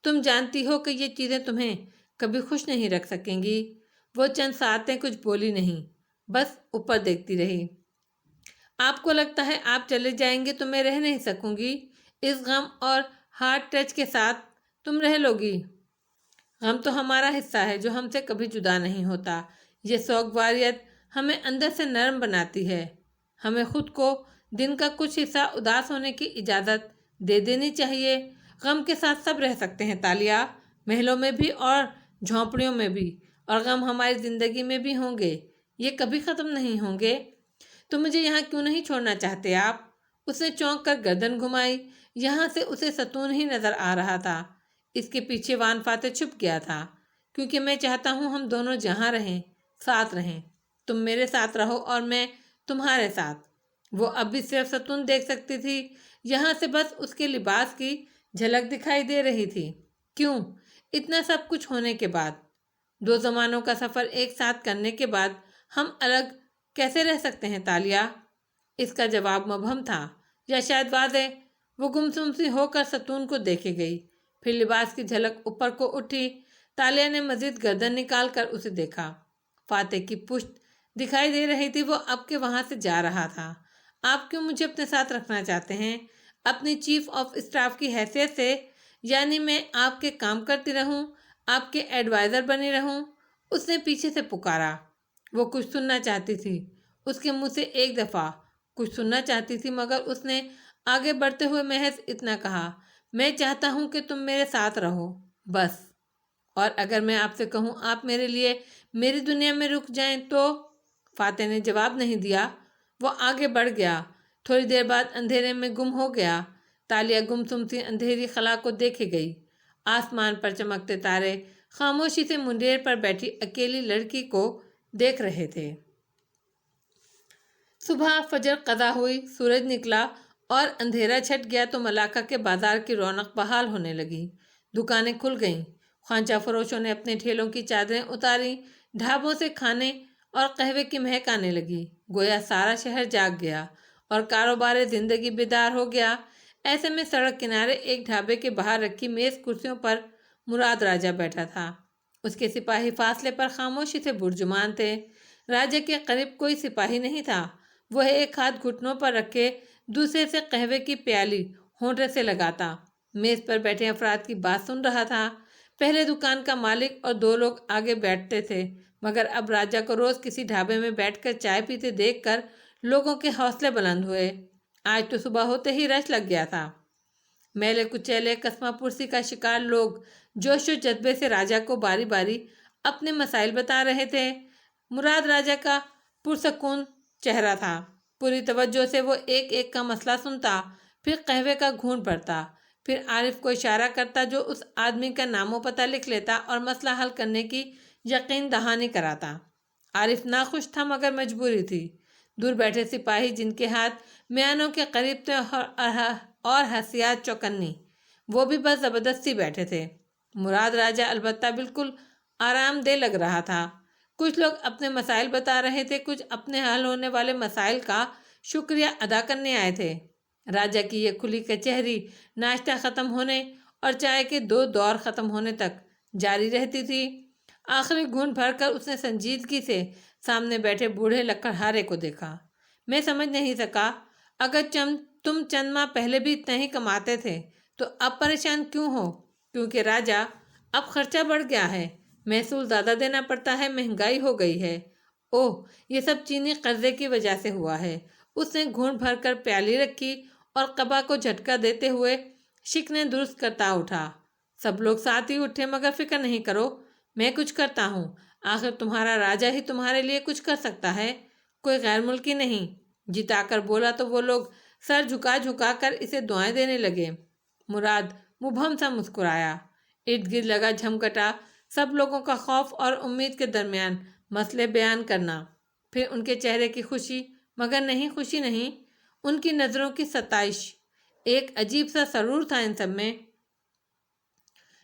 تم جانتی ہو کہ یہ چیزیں تمہیں کبھی خوش نہیں رکھ سکیں گی۔ وہ چند ساعتیں کچھ بولی نہیں، بس اوپر دیکھتی رہی۔ آپ کو لگتا ہے آپ چلے جائیں گے تو میں رہ نہیں سکوں گی؟ اس غم اور ہارٹ ٹچ کے ساتھ تم رہ لو گی؟ غم تو ہمارا حصہ ہے جو ہم سے کبھی جدا نہیں ہوتا۔ یہ سوگواریت ہمیں اندر سے نرم بناتی ہے۔ ہمیں خود کو دن کا کچھ حصہ اداس ہونے کی اجازت دے دینی چاہیے۔ غم کے ساتھ سب رہ سکتے ہیں تالیہ، محلوں میں بھی اور جھونپڑیوں میں بھی، اور غم ہماری زندگی میں بھی ہوں گے، یہ کبھی ختم نہیں ہوں گے۔ تو مجھے یہاں کیوں نہیں چھوڑنا چاہتے آپ؟ اس نے چونک کر گردن گھمائی۔ یہاں سے اسے ستون ہی نظر آ رہا تھا۔ اس کے پیچھے وان فاتح چھپ گیا تھا۔ کیونکہ میں چاہتا ہوں ہم دونوں جہاں رہیں، ساتھ رہیں۔ تم میرے ساتھ رہو اور میں تمہارے ساتھ۔ وہ اب بھی صرف ستون دیکھ سکتی تھی، یہاں سے بس اس کے لباس کی جھلک دکھائی دے رہی تھی۔ کیوں؟ اتنا سب کچھ ہونے کے بعد، 2 زمانوں کا سفر ایک ساتھ کرنے کے بعد ہم الگ کیسے رہ سکتے ہیں تالیہ؟ اس کا جواب مبہم تھا، یا شاید واضح۔ وہ گمسم سی ہو کر ستون کو دیکھے گئی، پھر لباس کی جھلک اوپر کو اٹھی۔ تالیہ نے مزید گردن نکال کر اسے دیکھا۔ فاتح کی پشت دکھائی دے رہی تھی، وہ اب کے وہاں سے جا رہا تھا۔ آپ کیوں مجھے اپنے ساتھ رکھنا چاہتے ہیں؟ اپنی چیف آف اسٹاف کی حیثیت سے؟ یعنی میں آپ کے کام کرتی رہوں، آپ کے ایڈوائزر بنی رہوں؟ اس نے پیچھے سے پکارا۔ وہ کچھ سننا چاہتی تھی، اس کے منہ سے ایک دفعہ کچھ سننا چاہتی تھی، مگر اس نے آگے بڑھتے ہوئے محض اتنا کہا، میں چاہتا ہوں کہ تم میرے ساتھ رہو، بس۔ اور اگر میں آپ سے کہوں آپ میرے لیے میری دنیا میں رک جائیں تو؟ فاتح نے جواب نہیں دیا۔ وہ آگے بڑھ گیا، تھوڑی دیر بعد اندھیرے میں گم ہو گیا۔ تالیہ گمسم سی اندھیری خلا کو دیکھے گئی۔ آسمان پر چمکتے تارے خاموشی سے منڈیر پر بیٹھی اکیلی لڑکی کو دیکھ رہے تھے۔ صبح فجر قضا ہوئی، سورج نکلا اور اندھیرا چھٹ گیا تو ملاقہ کے بازار کی رونق بحال ہونے لگی۔ دکانیں کھل گئیں، خوانچہ فروشوں نے اپنے ٹھیلوں کی چادریں اتاری، ڈھابوں سے کھانے اور قہوے کی مہک آنے لگی، گویا سارا شہر جاگ گیا اور کاروبار زندگی بیدار ہو گیا۔ ایسے میں سڑک کنارے ایک ڈھابے کے باہر رکھی میز کرسیوں پر مراد راجہ بیٹھا تھا۔ اس کے سپاہی فاصلے پر خاموشی سے برجمان تھے۔ راجہ کے قریب کوئی سپاہی نہیں تھا۔ وہ ایک ہاتھ گھٹنوں پر رکھے دوسرے سے قہوے کی پیالی ہونٹے سے لگاتا میز پر بیٹھے افراد کی بات سن رہا تھا۔ پہلے دکان کا مالک اور 2 لوگ آگے بیٹھتے تھے، مگر اب راجہ کو روز کسی ڈھابے میں بیٹھ کر چائے پیتے دیکھ کر لوگوں کے حوصلے بلند ہوئے۔ آج تو صبح ہوتے ہی رش لگ گیا تھا۔ میلے کچیلے قسمہ پرسی کا شکار لوگ جوش و جذبے سے راجہ کو باری باری اپنے مسائل بتا رہے تھے۔ مراد راجہ کا پرسکون چہرہ تھا، پوری توجہ سے وہ ایک ایک کا مسئلہ سنتا، پھر قہوے کا گھونٹ بھرتا، پھر عارف کو اشارہ کرتا جو اس آدمی کا نام و پتہ لکھ لیتا اور مسئلہ حل کرنے کی یقین دہانی کراتا۔ عارف ناخوش تھا مگر مجبوری تھی۔ دور بیٹھے سپاہی جن کے ہاتھ میانوں کے قریب تھے اور حسیات چوکنی، وہ بھی بس زبردستی بیٹھے تھے۔ مراد راجہ البتہ بالکل آرام دہ لگ رہا تھا۔ کچھ لوگ اپنے مسائل بتا رہے تھے، کچھ اپنے حل ہونے والے مسائل کا شکریہ ادا کرنے آئے تھے۔ راجہ کی یہ کھلی کچہری ناشتہ ختم ہونے اور چائے کے 2 دور ختم ہونے تک جاری رہتی تھی۔ آخری گھونٹ بھر کر اس نے سنجیدگی سے سامنے بیٹھے بوڑھے لکڑہارے کو دیکھا۔ میں سمجھ نہیں سکا، اگر تم چند ماہ پہلے بھی اتنا ہی کماتے تھے تو اب پریشان کیوں ہو؟ کیونکہ راجہ اب خرچہ بڑھ گیا ہے، محصول زیادہ دینا پڑتا ہے، مہنگائی ہو گئی ہے۔ اوہ، یہ سب چینی قرضے کی وجہ سے ہوا ہے۔ اس نے گھونٹ بھر کر پیالی رکھی اور قبا کو جھٹکا دیتے ہوئے شکنیں درست کرتا اٹھا۔ سب لوگ ساتھ ہی اٹھے، مگر فکر نہیں کرو، میں کچھ کرتا ہوں۔ آخر تمہارا راجہ ہی تمہارے لیے کچھ کر سکتا ہے، کوئی غیر ملکی نہیں۔ جتا کر بولا تو وہ لوگ سر جھکا جھکا کر اسے دعائیں دینے لگے۔ مراد مبہم سا مسکرایا۔ ارد گرد لگا جھمگٹا سب لوگوں کا خوف اور امید کے درمیان مسئلے بیان کرنا، پھر ان کے چہرے کی خوشی، مگر نہیں خوشی نہیں، ان کی نظروں کی ستائش، ایک عجیب سا سرور تھا ان سب میں۔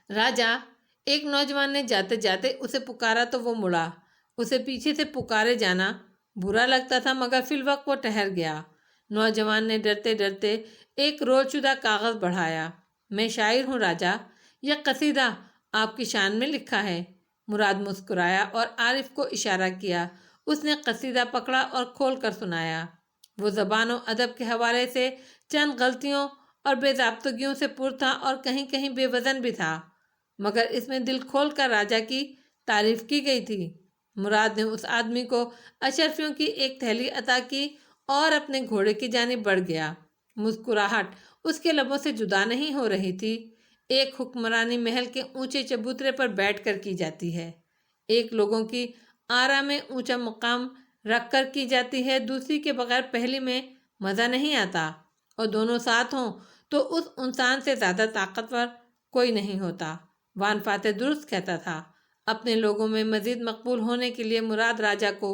راجہ، ایک نوجوان نے جاتے جاتے اسے پکارا تو وہ مڑا۔ اسے پیچھے سے پکارے جانا برا لگتا تھا، مگر فی الوقت وہ ٹھہر گیا۔ نوجوان نے ڈرتے ڈرتے ایک رول شدہ کاغذ بڑھایا۔ میں شاعر ہوں راجہ، یہ قصیدہ آپ کی شان میں لکھا ہے۔ مراد مسکرایا اور عارف کو اشارہ کیا۔ اس نے قصیدہ پکڑا اور کھول کر سنایا۔ وہ زبان و ادب کے حوالے سے چند غلطیوں اور بے ضابطگیوں سے پر تھا اور کہیں کہیں بے وزن بھی تھا، مگر اس میں دل کھول کر راجہ کی تعریف کی گئی تھی۔ مراد نے اس آدمی کو اشرفیوں کی ایک تھیلی عطا کی اور اپنے گھوڑے کی جانب بڑھ گیا۔ مسکراہٹ اس کے لبوں سے جدا نہیں ہو رہی تھی۔ ایک حکمرانی محل کے اونچے چبوترے پر بیٹھ کر کی جاتی ہے، ایک لوگوں کی آرا میں اونچا مقام رکھ کر کی جاتی ہے، دوسری کے بغیر پہلی میں مزہ نہیں آتا، اور دونوں ساتھ ہوں تو اس انسان سے زیادہ طاقتور کوئی نہیں ہوتا۔ وان فاتح درست کہتا تھا۔ اپنے لوگوں میں مزید مقبول ہونے کے لیے مراد راجہ کو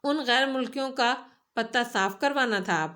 ان غیر ملکیوں کا پتہ صاف کروانا تھا۔ اب